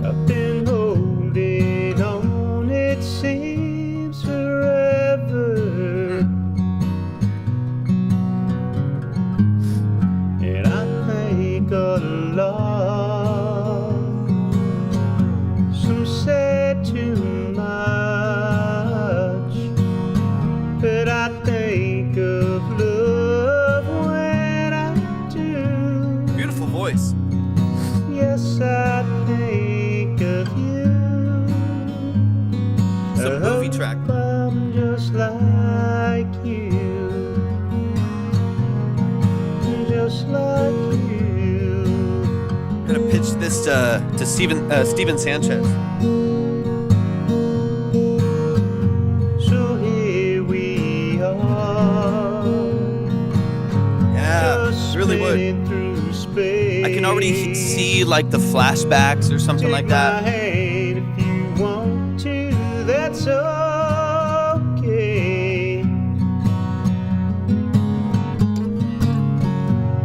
I've been holding on, it seems forever. And I think a lot. but I think of love when I do. Beautiful voice. Yes, I think of you. It's a movie track. I'm just like you. Just like you. I'm gonna pitch this to Steven Sanchez. So here we are. Yeah, just really would. spinning through space. I can already see like the flashbacks or something like Take my that. hand if you want to, that's okay.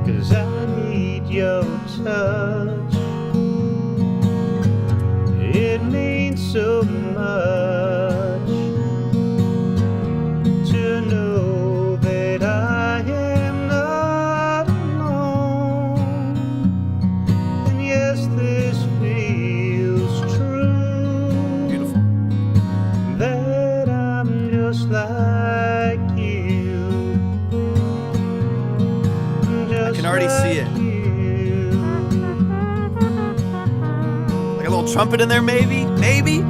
'Cause I need your touch. It means so much to know that I am not alone. And yes, this feels true. Beautiful. That I'm just like you. I can already see it. You. Like a little trumpet in there, maybe? Maybe?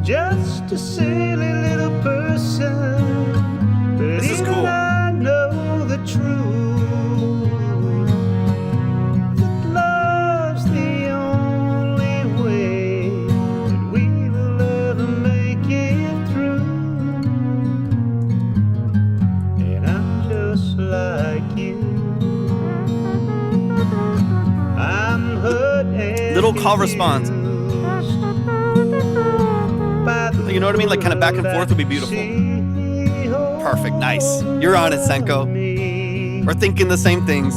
Just a silly little person, but This is even cool. I know the truth. That love's the only way that we will ever make it through. And I'm just like you. I'm hurt and Little call response. confused by the You know what I mean? Like kind of back and forth would be beautiful. Perfect. Nice. You're on it, Senko. We're thinking the same things.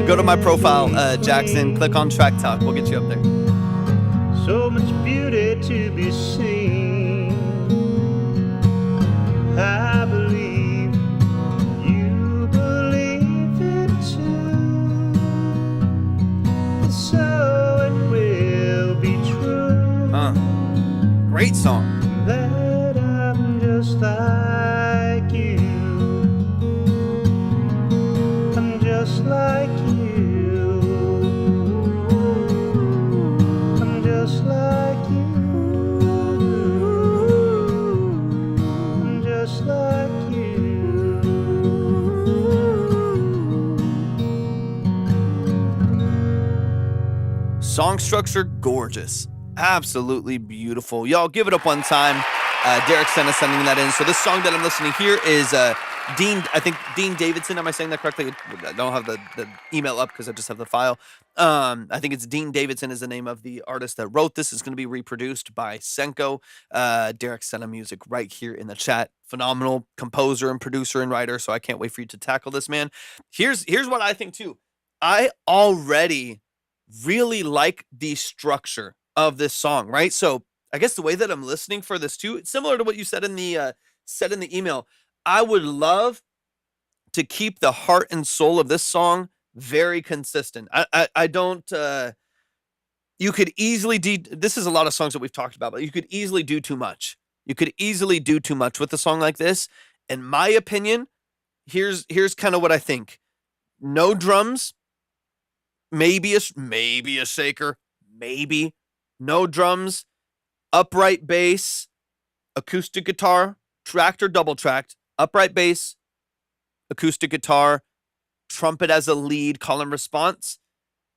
Go to my profile, Jackson. Click on Track Talk. We'll get you up there. So much beauty to be seen. I believe you believe it too. And so it will be true Great song. that I'm just like you. I'm just like you. I'm just like you. I'm just like you. Song structure, gorgeous. Absolutely beautiful. Y'all give it up one time. Derek sent us sending that in. So this song that I'm listening here is Dean Davidson. Am I saying that correctly? I don't have the email up because I just have the file. I think it's Dean Davidson is the name of the artist that wrote this. It's going to be reproduced by Senko. Derek sent a music right here in the chat. Phenomenal composer and producer and writer. So I can't wait for you to tackle this, man. Here's what I think too. I already really like the structure of this song, right? So I guess the way that I'm listening for this too, it's similar to what you said in the email. I would love to keep the heart and soul of this song very consistent. I don't. You could easily this is a lot of songs that we've talked about, but you could easily do too much. You could easily do too much with a song like this. In my opinion, here's kind of what I think. No drums, maybe a shaker, maybe. No drums, upright bass, acoustic guitar, tracked or double tracked, upright bass, acoustic guitar, trumpet as a lead, call and response.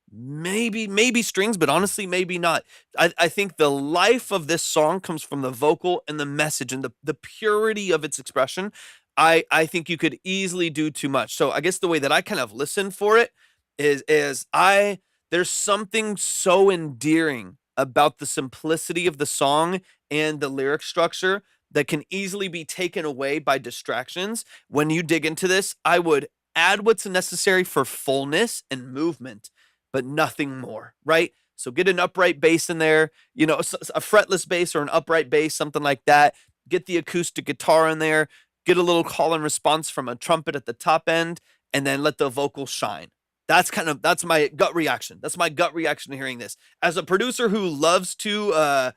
Maybe strings, but honestly, maybe not. I think the life of this song comes from the vocal and the message and the purity of its expression. I think you could easily do too much. So I guess the way that I kind of listen for it is there's something so endearing about the simplicity of the song and the lyric structure that can easily be taken away by distractions. When you dig into this, I would add what's necessary for fullness and movement, but nothing more, right? So get an upright bass in there, a fretless bass or an upright bass, something like that. Get the acoustic guitar in there, get a little call and response from a trumpet at the top end, and then let the vocal shine. That's my gut reaction. That's my gut reaction to hearing this. As a producer who loves to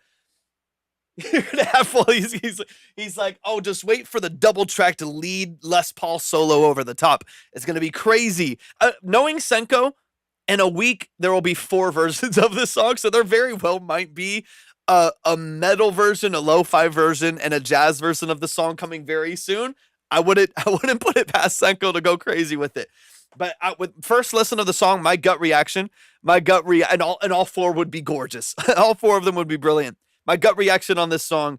he's like, oh, just wait for the double track to lead Les Paul solo over the top. It's gonna be crazy. Knowing Senko, in a week there will be 4 versions of this song, so there very well might be a metal version, a lo-fi version, and a jazz version of the song coming very soon. I wouldn't put it past Senko to go crazy with it. But with first listen of the song, my gut reaction, and all 4 would be gorgeous. All 4 of them would be brilliant. My gut reaction on this song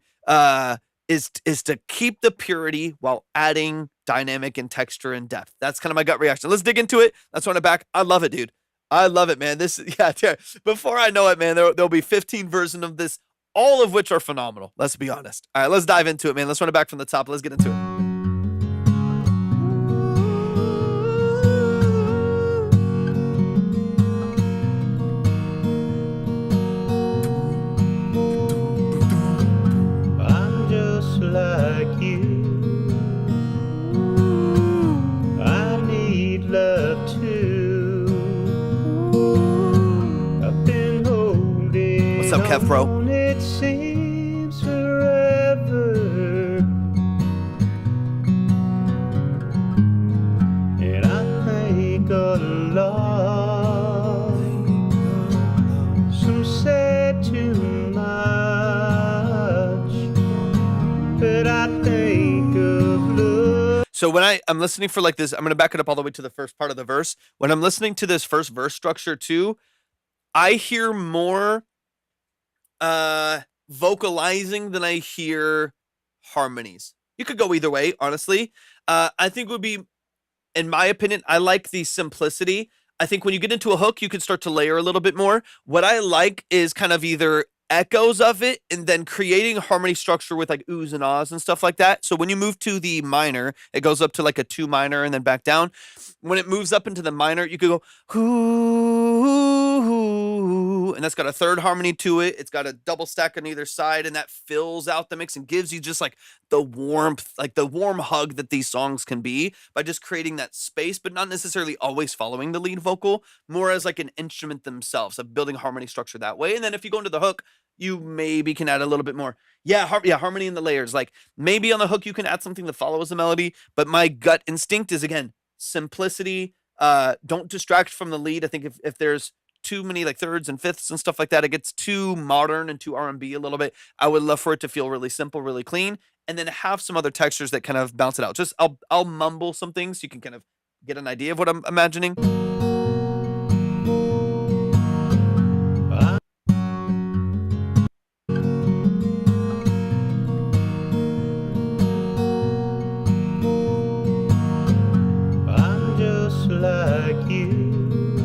is to keep the purity while adding dynamic and texture and depth. That's kind of my gut reaction. Let's dig into it. Let's run it back. I love it, dude. I love it, man. Before I know it, man, there'll be 15 versions of this, all of which are phenomenal. Let's be honest. All right, let's dive into it, man. Let's run it back from the top. Let's get into it. Like you, I need love too. I've been holding What's up, Kev Pro? on, it seems forever, and I think a lot. Some said too much. So when I'm listening for like this, I'm going to back it up all the way to the first part of the verse. When I'm listening to this first verse structure too, I hear more vocalizing than I hear harmonies. You could go either way, honestly. I think would be, in my opinion, I like the simplicity. I think when you get into a hook, you can start to layer a little bit more. What I like is kind of either echoes of it and then creating harmony structure with like oohs and ahs and stuff like that. So when you move to the minor, it goes up to like a 2 minor and then back down. When it moves up into the minor, you could go hoo, and that's got a third harmony to it. It's got a double stack on either side, and that fills out the mix and gives you just like the warmth, like the warm hug that these songs can be by just creating that space, but not necessarily always following the lead vocal, more as like an instrument themselves, of building harmony structure that way. And then if you go into the hook, you maybe can add a little bit more. Harmony in the layers. Like maybe on the hook you can add something that follows the melody, but my gut instinct is, again, simplicity. Don't distract from the lead. I think if there's too many like thirds and fifths and stuff like that, it gets too modern and too R&B a little bit. I would love for it to feel really simple, really clean, and then have some other textures that kind of bounce it out. Just I'll mumble some things so you can kind of get an idea of what I'm imagining. Like you,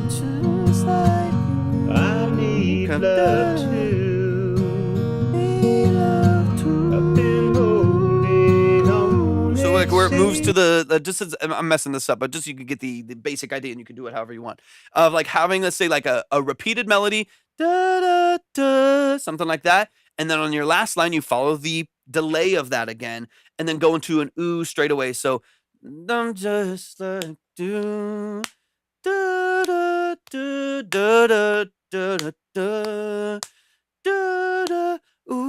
just like you. I need love too. I've been holding on. So like where it moves to the just as I'm messing this up, but just so you can get the basic idea, and you can do it however you want, of like having, let's say, like a repeated melody, da da da, something like that, and then on your last line you follow the delay of that again, and then go into an ooh straight away. So I'm just like do da da da da da da da da da ooh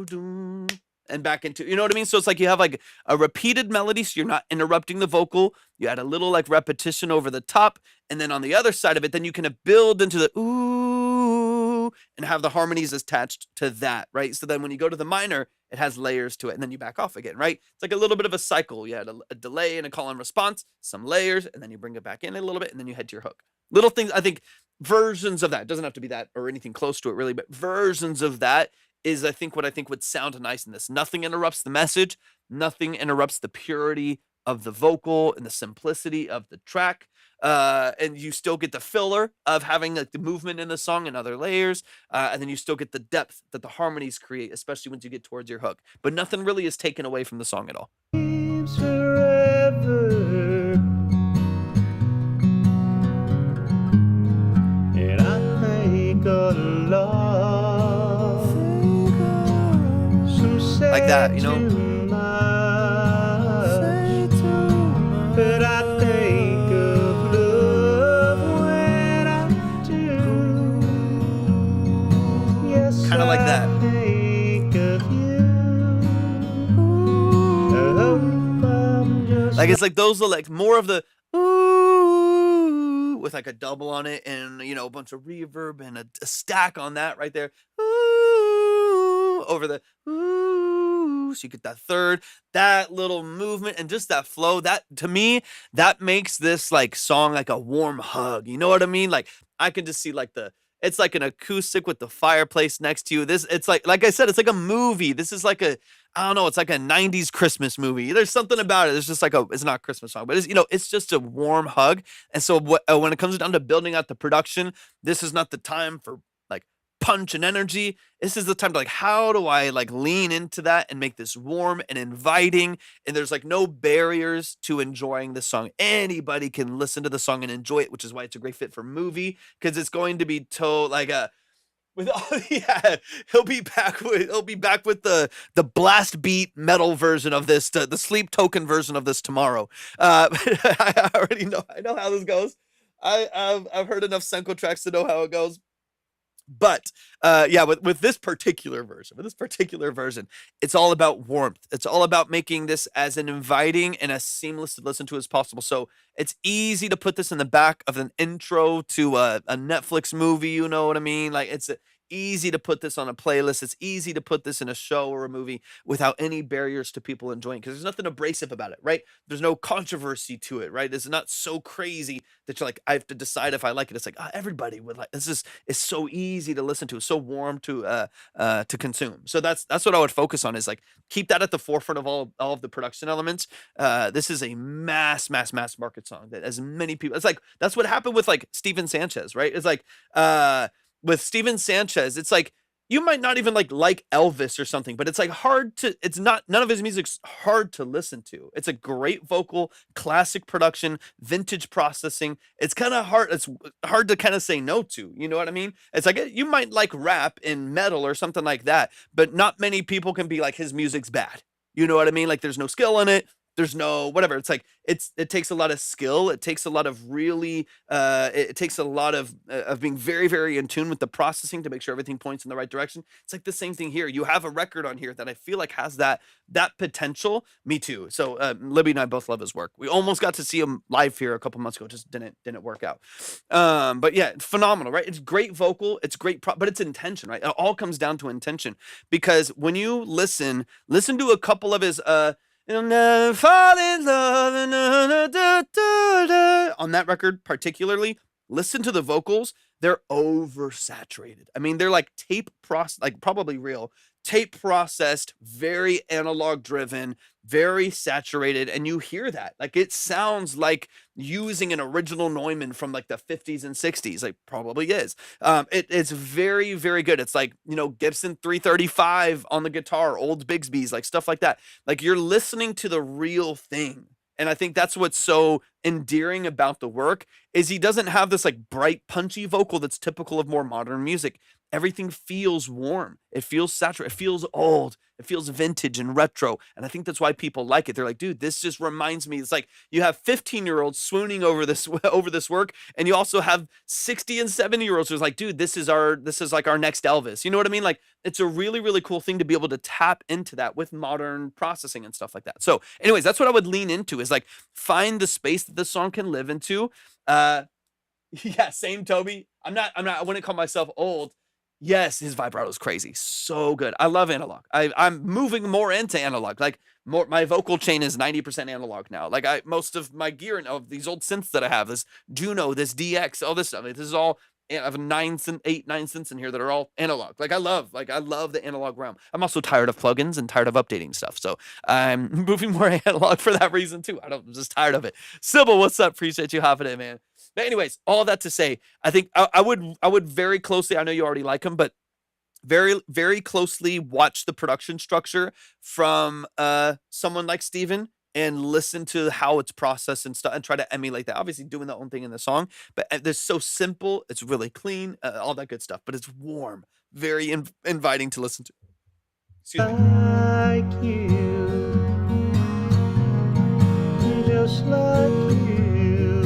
doo, and back into, you know what I mean? So it's like you have like a repeated melody, so you're not interrupting the vocal. You add a little like repetition over the top, and then on the other side of it, then you can build into the ooh and have the harmonies attached to that, right? So then when you go to the minor, it has layers to it, and then you back off again, right? It's like a little bit of a cycle. You had a delay and a call and response, some layers, and then you bring it back in a little bit, and then you head to your hook. Little things, I think, versions of that. It doesn't have to be that or anything close to it, really, but versions of that is, I think, what I think would sound nice in this. Nothing interrupts the message. Nothing interrupts the purity of the vocal and the simplicity of the track. And you still get the filler of having like the movement in the song and other layers, and then you still get the depth that the harmonies create, especially once you get towards your hook. But nothing really is taken away from the song at all. Forever, and I think a lot. Like that, you know? it's like those are like more of the ooh with like a double on it and a bunch of reverb and a stack on that right there. Ooh, over the ooh, so you get that third, that little movement and just that flow. That to me, that makes this like song like a warm hug. You know what I mean? Like I can just see like it's like an acoustic with the fireplace next to you. It's like I said, it's like a movie. This is like I don't know, it's like a 90s Christmas movie. There's something about it. It's just like it's not a Christmas song, but it's just a warm hug. And so when it comes down to building out the production, this is not the time for like punch and energy. This is the time to like, how do I like lean into that and make this warm and inviting? And there's like no barriers to enjoying the song. Anybody can listen to the song and enjoy it, which is why it's a great fit for movie, because it's going to be like with yeah, he'll be back with the blast beat metal version of this, the sleep token version of this tomorrow. I already know. I know how this goes. I've heard enough Senko tracks to know how it goes. But yeah, with this particular version, it's all about warmth. It's all about making this as an inviting and as seamless to listen to as possible. So it's easy to put this in the back of an intro to a Netflix movie. You know what I mean? Like it's easy to put this on a playlist. It's easy to put this in a show or a movie without any barriers to people enjoying, because there's nothing abrasive about it, right? There's no controversy to it, right? It's not so crazy that you're like, I have to decide if I like it. It's like everybody would like this. Is so easy to listen to. It's so warm to consume. So that's what I would focus on, is like keep that at the forefront of all of the production elements. This is a mass market song that as many people. It's like that's what happened with like Steven Sanchez, right? It's like with Steven Sanchez, it's like you might not even like Elvis or something, but it's like none of his music's hard to listen to. It's a great vocal, classic production, vintage processing. It's kind of hard. It's hard to kind of say no to, you know what I mean? It's like, you might like rap and metal or something like that, but not many people can be like, his music's bad. You know what I mean? Like there's no skill in it. There's no whatever. It's like it takes a lot of skill. It takes a lot of really it takes a lot of being very, very in tune with the processing to make sure everything points in the right direction. It's like the same thing here. You have a record on here that I feel like has that potential. Me too. So Libby and I both love his work. We almost got to see him live here a couple months ago. Just didn't work out. But yeah, it's phenomenal, right? It's great vocal. It's great, but it's intention, right? It all comes down to intention, because when you listen to a couple of his you'll never fall in love on that record particularly, listen to the vocals. They're oversaturated. I mean, they're like probably real tape processed, very analog driven, very saturated, and you hear that. Like it sounds like using an original Neumann from like the 50s and 60s. Like probably is. It's very, very good. It's like, Gibson 335 on the guitar, old Bigsby's, like stuff like that. Like you're listening to the real thing. And I think that's what's so endearing about the work, is he doesn't have this like bright, punchy vocal that's typical of more modern music. Everything feels warm. It feels saturated. It feels old. It feels vintage and retro. And I think that's why people like it. They're like, dude, this just reminds me. It's like you have 15-year-olds swooning over this work, and you also have 60 and 70-year-olds who's like, dude, this is like our next Elvis. You know what I mean? Like it's a really, really cool thing to be able to tap into that with modern processing and stuff like that. So anyways, that's what I would lean into, is like find the space that the song can live into. Yeah, same Toby. I wouldn't call myself old. Yes, his vibrato is crazy. So good. I love analog. I'm moving more into analog. Like my vocal chain is 90% analog now. Like most of my gear and of these old synths that I have, this Juno, this DX, all this stuff. This is all, I have 9 synths in here that are all analog. I love the analog realm. I'm also tired of plugins and tired of updating stuff. So I'm moving more analog for that reason too. I'm just tired of it. Sybil, what's up? Appreciate you hopping in, man. But anyways, all that to say, I think I would very closely, I know you already like him, but very, very closely watch the production structure from someone like Steven, and listen to how it's processed and stuff, and try to emulate that. Obviously doing the own thing in the song, but it's so simple. It's really clean, all that good stuff, but it's warm, very inviting to listen to. Excuse me. Like you, just like you.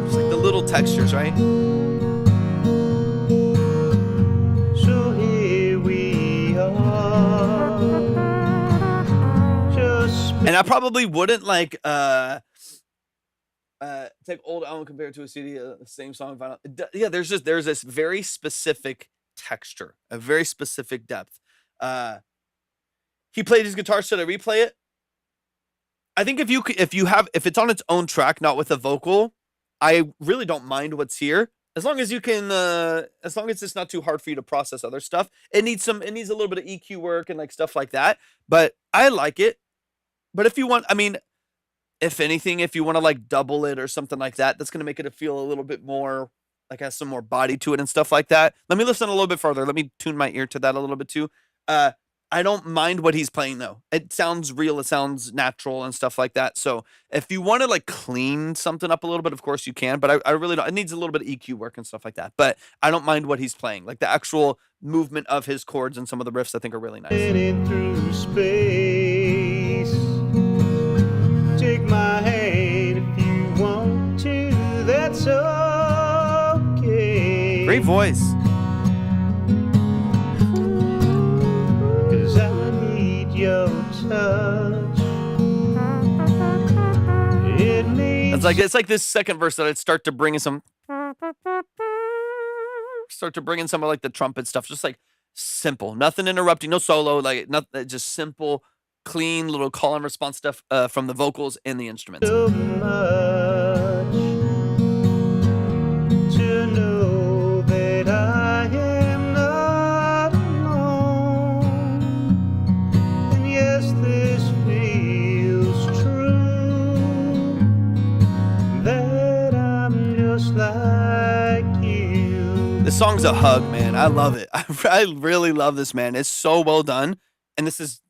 It's like the little textures, right? So here we are. I probably wouldn't like take old album compared to a CD, the same song vinyl. Yeah, there's this very specific texture, a very specific depth. He played his guitar. Should I replay it? I think if it's on its own track, not with a vocal, I really don't mind what's here. As long as you can, as long as it's not too hard for you to process other stuff. It needs a little bit of EQ work and like stuff like that. But I like it. But if you want, I mean, if anything, if you want to like double it or something like that, that's going to make it feel a little bit more, like has some more body to it and stuff like that. Let me listen a little bit further. Let me tune my ear to that a little bit too. I don't mind what he's playing though. It sounds real. It sounds natural and stuff like that. So if you want to like clean something up a little bit, of course you can, but I really don't. It needs a little bit of EQ work and stuff like that, but I don't mind what he's playing. Like the actual movement of his chords and some of the riffs I think are really nice. Through space, take my hand if you want to, that's okay. Great voice. Your touch. It's like this second verse that I'd start to bring in some of like the trumpet stuff, just like simple, nothing interrupting, no solo, like nothing, just simple, clean little call and response stuff from the vocals and the instruments. So much to know that I am not alone. And yes, this feels true, that I'm just like you. This song's a hug, man. I love it. I really love this, man. It's so well done. And this is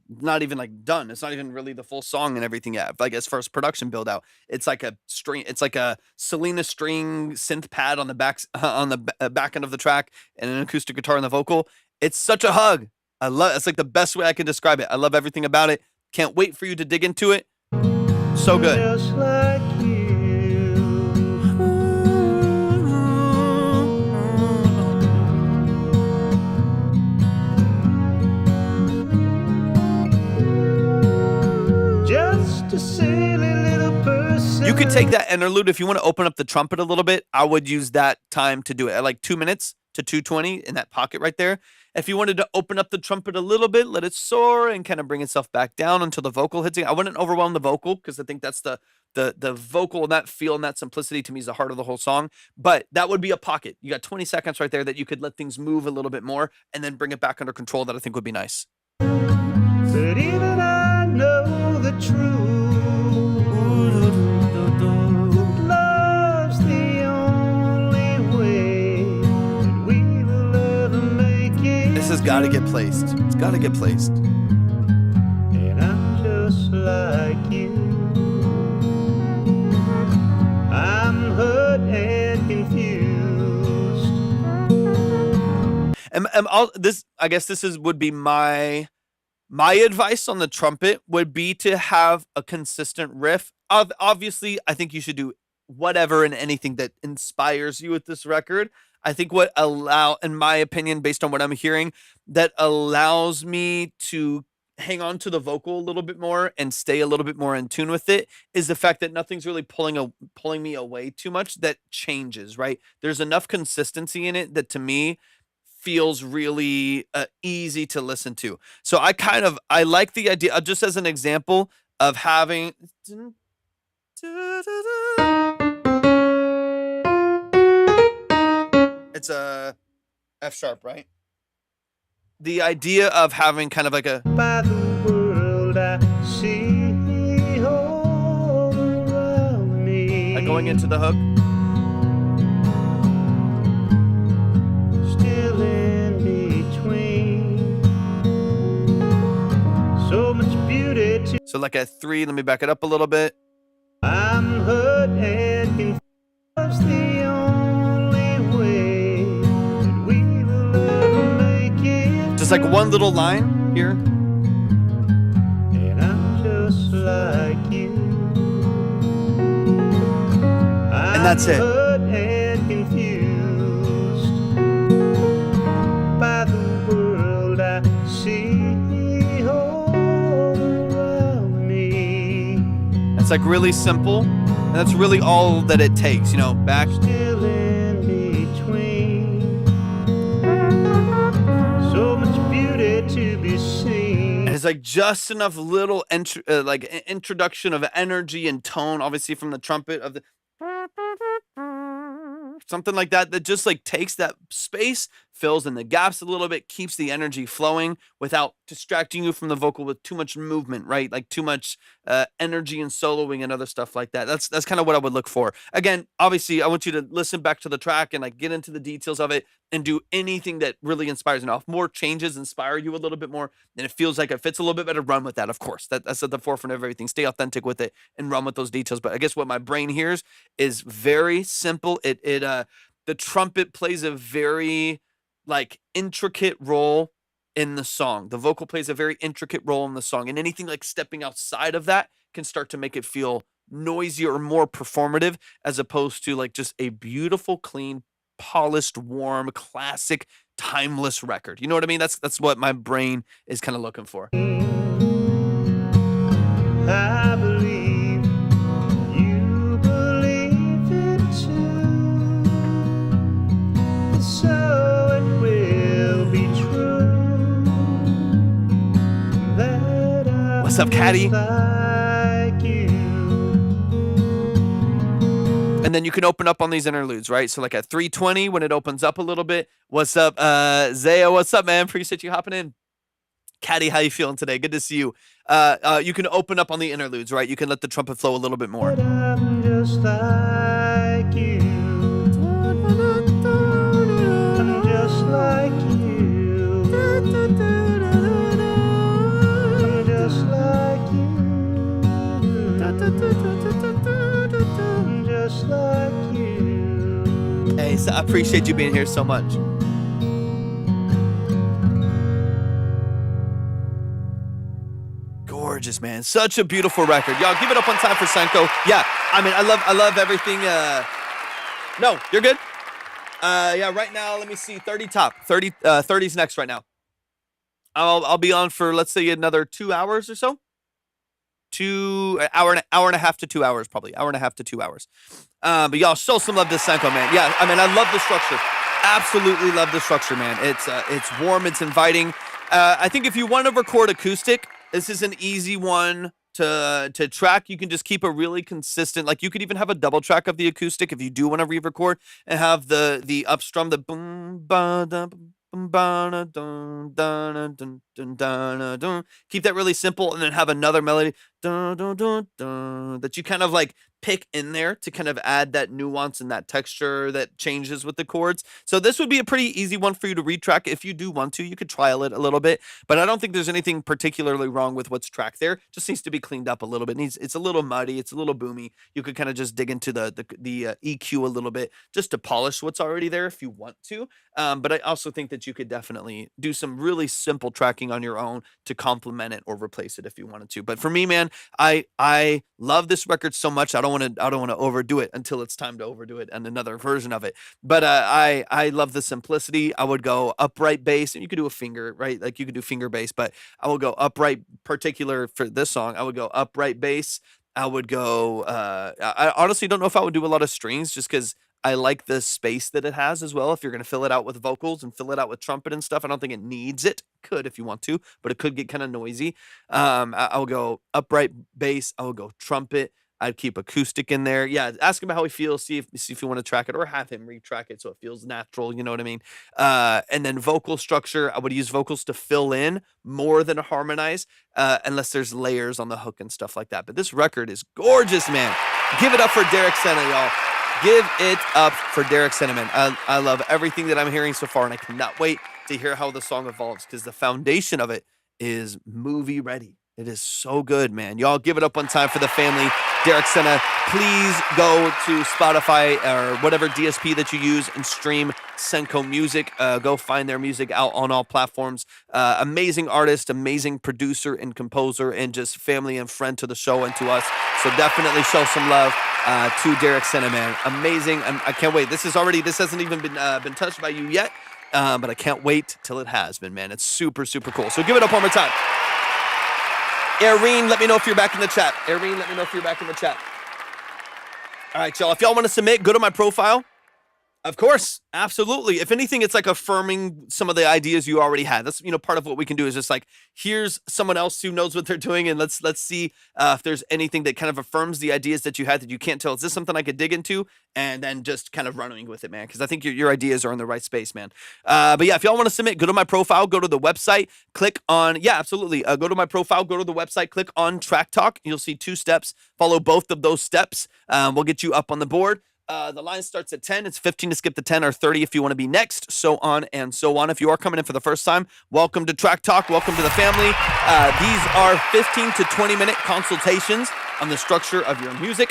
not even like done. It's not even really the full song and everything yet. Like as far as production build out, it's like a string. It's like a Selena string synth pad on the back end of the track and an acoustic guitar on the vocal. It's such a hug. It's like the best way I can describe it. I love everything about it. Can't wait for you to dig into it. So good. Just like you. Just a silly little person. You could take that interlude if you want to open up the trumpet a little bit. I would use that time to do it at like 2 minutes to 2:20 in that pocket right there. If you wanted to open up the trumpet a little bit, let it soar and kind of bring itself back down until the vocal hits it. I wouldn't overwhelm the vocal because I think that's the vocal and that feel and that simplicity to me is the heart of the whole song. But that would be a pocket. You got 20 seconds right there that you could let things move a little bit more and then bring it back under control. That I think would be nice. But even I know the truth. Love's the only way that we will ever make it. This has got to get placed. It's got to get placed. And I'm just like you. I'm hurt and confused. I guess this would be my advice on the trumpet would be to have a consistent riff. Obviously, I think you should do whatever and anything that inspires you with this record. I think in my opinion, based on what I'm hearing, that allows me to hang on to the vocal a little bit more and stay a little bit more in tune with it is the fact that nothing's really pulling me away too much that changes, right? There's enough consistency in it that to me feels really easy to listen to. So I like the idea, just as an example of having, it's a F sharp, right? The idea of having kind of like a, By the world I see all around me. like going into the hook. Still in between. So much beauty to. So like a 3, let me back it up a little bit. I'm hurt and confused. Love's the only way that we will ever make it. Just like one little line here. And I'm just like you. And that's it. Hurt and confused by the world I see all It's like really simple, and that's really all that it takes, you know, back. Still in between. So much beauty to be seen. And it's like just enough little introduction of energy and tone, obviously from the trumpet of the something like that, that just like takes that space, fills in the gaps a little bit, keeps the energy flowing without distracting you from the vocal with too much movement, right? Like too much energy and soloing and other stuff like that. That's kind of what I would look for. Again, obviously, I want you to listen back to the track and like get into the details of it and do anything that really inspires you. Now, if more changes inspire you a little bit more, then it feels like it fits a little bit better, run with that, of course. That's at the forefront of everything. Stay authentic with it and run with those details. But I guess what my brain hears is very simple. The trumpet plays a very like intricate role in the song. The vocal plays a very intricate role in the song, and anything like stepping outside of that can start to make it feel noisier or more performative, as opposed to like just a beautiful, clean, polished, warm, classic, timeless record. You know what I mean? That's what my brain is kind of looking for. I believe you believe it too. So it will be true that I'm What's up, Caddy? like you. And then you can open up on these interludes, right? So like at 3:20 when it opens up a little bit. What's up, Zaya? What's up, man? Appreciate you hopping in. Caddy, how you feeling today? Good to see you. You can open up on the interludes, right? You can let the trumpet flow a little bit more. But I'm just like you. I'm just like you. I'm just like you. I'm just like you. Hey, so I appreciate you being here so much. Gorgeous, man. Such a beautiful record. Y'all give it up one time for Senko. Yeah, I mean, I love everything. No, you're good. Yeah, right now, let me see. 30's next right now. I'll be on for, let's say, another 2 hours or so. Hour and a half to 2 hours, probably. Hour and a half to 2 hours. But y'all show some love to Senko, man. Yeah, I mean, I love the structure. Absolutely love the structure, man. It's warm, it's inviting. I think if you want to record acoustic, this is an easy one to track. You can just keep a really consistent, like you could even have a double track of the acoustic if you do want to re-record and have the upstrum, the boom ba da boom ba da dun dun dun dun dun dun. Keep that really simple, and then have another melody dun dun dun dun that you kind of like pick in there to kind of add that nuance and that texture that changes with the chords. So this would be a pretty easy one for you to retrack if you do want to. You could trial it a little bit, but I don't think there's anything particularly wrong with what's tracked there. Just needs to be cleaned up a little bit. It's a little muddy. It's a little boomy. You could kind of just dig into the EQ a little bit just to polish what's already there if you want to. But I also think that you could definitely do some really simple tracking on your own to complement it or replace it if you wanted to. But for me, man, I love this record so much. I don't want to overdo it until it's time to overdo it and another version of it. But I love the simplicity. I would go upright bass, and you could do a finger, right? Like you could do finger bass, but I will go upright. Particular for this song, I would go upright bass. I would go. I honestly don't know if I would do a lot of strings, just because I like the space that it has as well. If you're going to fill it out with vocals and fill it out with trumpet and stuff, I don't think it needs it. Could if you want to, but it could get kind of noisy. I'll go upright bass. I will go trumpet. I'd keep acoustic in there. Yeah, ask him how he feels. See if you want to track it, or have him retrack it so it feels natural. You know what I mean? And then vocal structure, I would use vocals to fill in more than harmonize, unless there's layers on the hook and stuff like that. But this record is gorgeous, man. Give it up for Derek Senna, y'all. Give it up for Derek Senna, man. I love everything that I'm hearing so far, and I cannot wait to hear how the song evolves, because the foundation of it is movie ready. It is so good, man. Y'all give it up one time for the family. Derek Senna, please go to Spotify or whatever DSP that you use and stream Senko music. Go find their music out on all platforms. Amazing artist, amazing producer and composer, and just family and friend to the show and to us. So definitely show some love to Derek Senna, man. Amazing. I can't wait. This hasn't even been touched by you yet, but I can't wait till it has been, man. It's super, super cool. So give it up one more time. Irene, let me know if you're back in the chat. Irene, let me know if you're back in the chat. All right, y'all. If y'all want to submit, go to my profile. Of course, absolutely. If anything, it's like affirming some of the ideas you already had. That's, part of what we can do is just like, here's someone else who knows what they're doing, and let's see if there's anything that kind of affirms the ideas that you had that you can't tell. Is this something I could dig into? And then just kind of running with it, man, because I think your ideas are in the right space, man. But yeah, if y'all want to submit, go to my profile, go to the website, click on, absolutely. Go to my profile, go to the website, click on Track Talk. You'll see 2 steps. Follow both of those steps. We'll get you up on the board. The line starts at 10. It's 15 to skip the 10 or 30 if you want to be next, so on and so on. If you are coming in for the first time, welcome to Track Talk. Welcome to the family. These are 15 to 20-minute consultations on the structure of your music.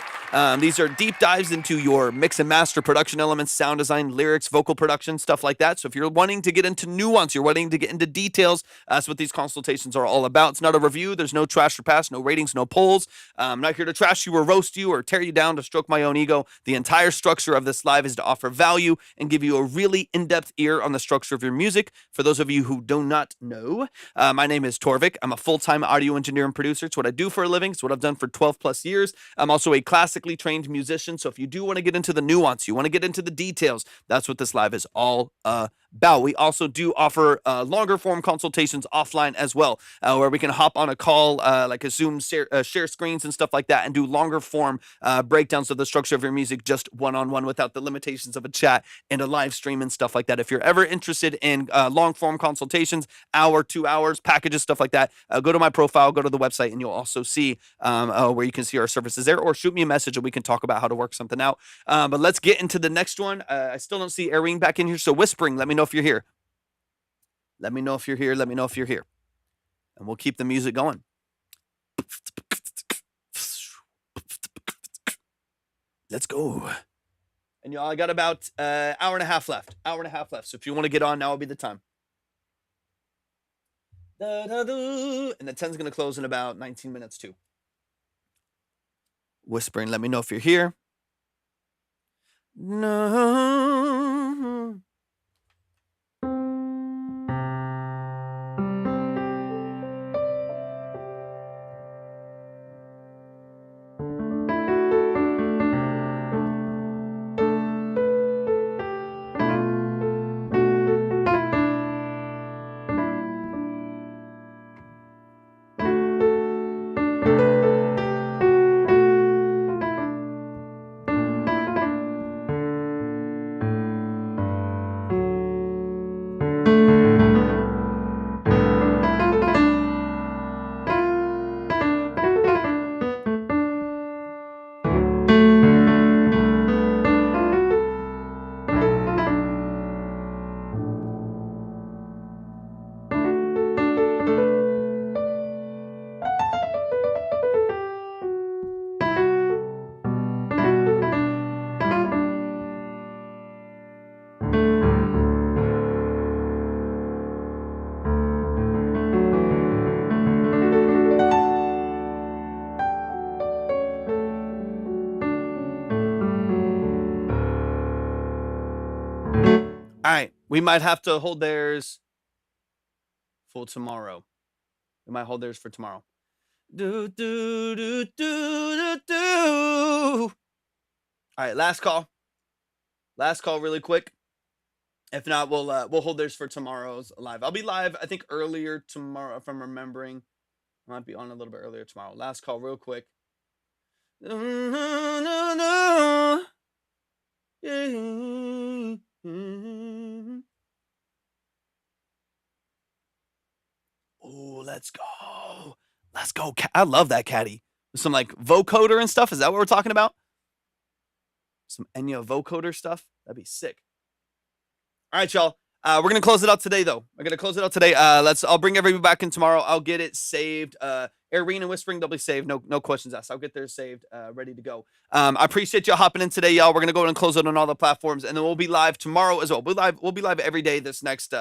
These are deep dives into your mix and master production elements, sound design, lyrics, vocal production, stuff like that. So if you're wanting to get into nuance, you're wanting to get into details, that's what these consultations are all about. It's not a review. There's no trash or pass, no ratings, no polls. I'm not here to trash you or roast you or tear you down to stroke my own ego. The entire structure of this live is to offer value and give you a really in-depth ear on the structure of your music. For those of you who do not know, my name is Torvik. I'm a full-time audio engineer and producer. It's what I do for a living. It's what I've done for 12 plus years. I'm also a classically trained musician. So if you do want to get into the nuance, you want to get into the details, that's what this live is all about. We also do offer longer form consultations offline as well, where we can hop on a call, like a Zoom, share screens and stuff like that, and do longer form breakdowns of the structure of your music just one-on-one without the limitations of a chat and a live stream and stuff like that. If you're ever interested in long form consultations, hour, 2 hours, packages, stuff like that, go to my profile, go to the website, and you'll also see where you can see our services there, or shoot me a message and we can talk about how to work something out. But let's get into the next one. I still don't see Irene back in here, so whispering, let me know if you're here. Let me know if you're here. Let me know if you're here. And we'll keep the music going. Let's go. And y'all, I got about hour and a half left. Hour and a half left. So if you want to get on, now will be the time. And the 10's going to close in about 19 minutes too. Whispering, let me know if you're here. No. All right, we might have to hold theirs for tomorrow. We might hold theirs for tomorrow. Do, do, do, do, do, do. All right, last call. Last call really quick. If not, we'll hold theirs for tomorrow's live. I'll be live, I think, earlier tomorrow, if I'm remembering. I might be on a little bit earlier tomorrow. Last call real quick. Oh, let's go. Let's go. I love that caddy. Some like vocoder and stuff. Is that what we're talking about? Some Enya vocoder stuff. That'd be sick. All right, y'all. We're going to close it out today, though. We're going to close it out today. I'll bring everybody back in tomorrow. I'll get it saved. Irene and Whispering, they'll be saved. No questions asked. I'll get theirs saved, ready to go. I appreciate y'all hopping in today, y'all. We're going to go ahead and close it on all the platforms, and then we'll be live tomorrow as well. We'll be live every day this next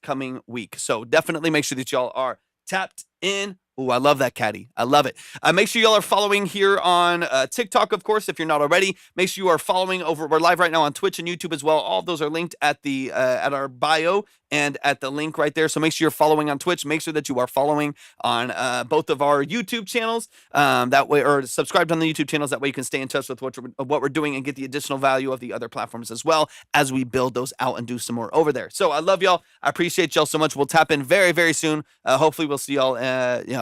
coming week. So definitely make sure that y'all are tapped in Ooh, I love that, Caddy. I love it. Make sure y'all are following here on TikTok, of course, if you're not already. Make sure you are following over. We're live right now on Twitch and YouTube as well. All of those are linked at the at our bio and at the link right there. So make sure you're following on Twitch. Make sure that you are following on both of our YouTube channels. That way, or subscribed on the YouTube channels. That way, you can stay in touch with what we're doing and get the additional value of the other platforms as well as we build those out and do some more over there. So I love y'all. I appreciate y'all so much. We'll tap in very, very soon. Hopefully, we'll see y'all.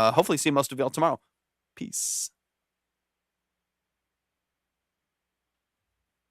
Hopefully, see most of y'all tomorrow. Peace.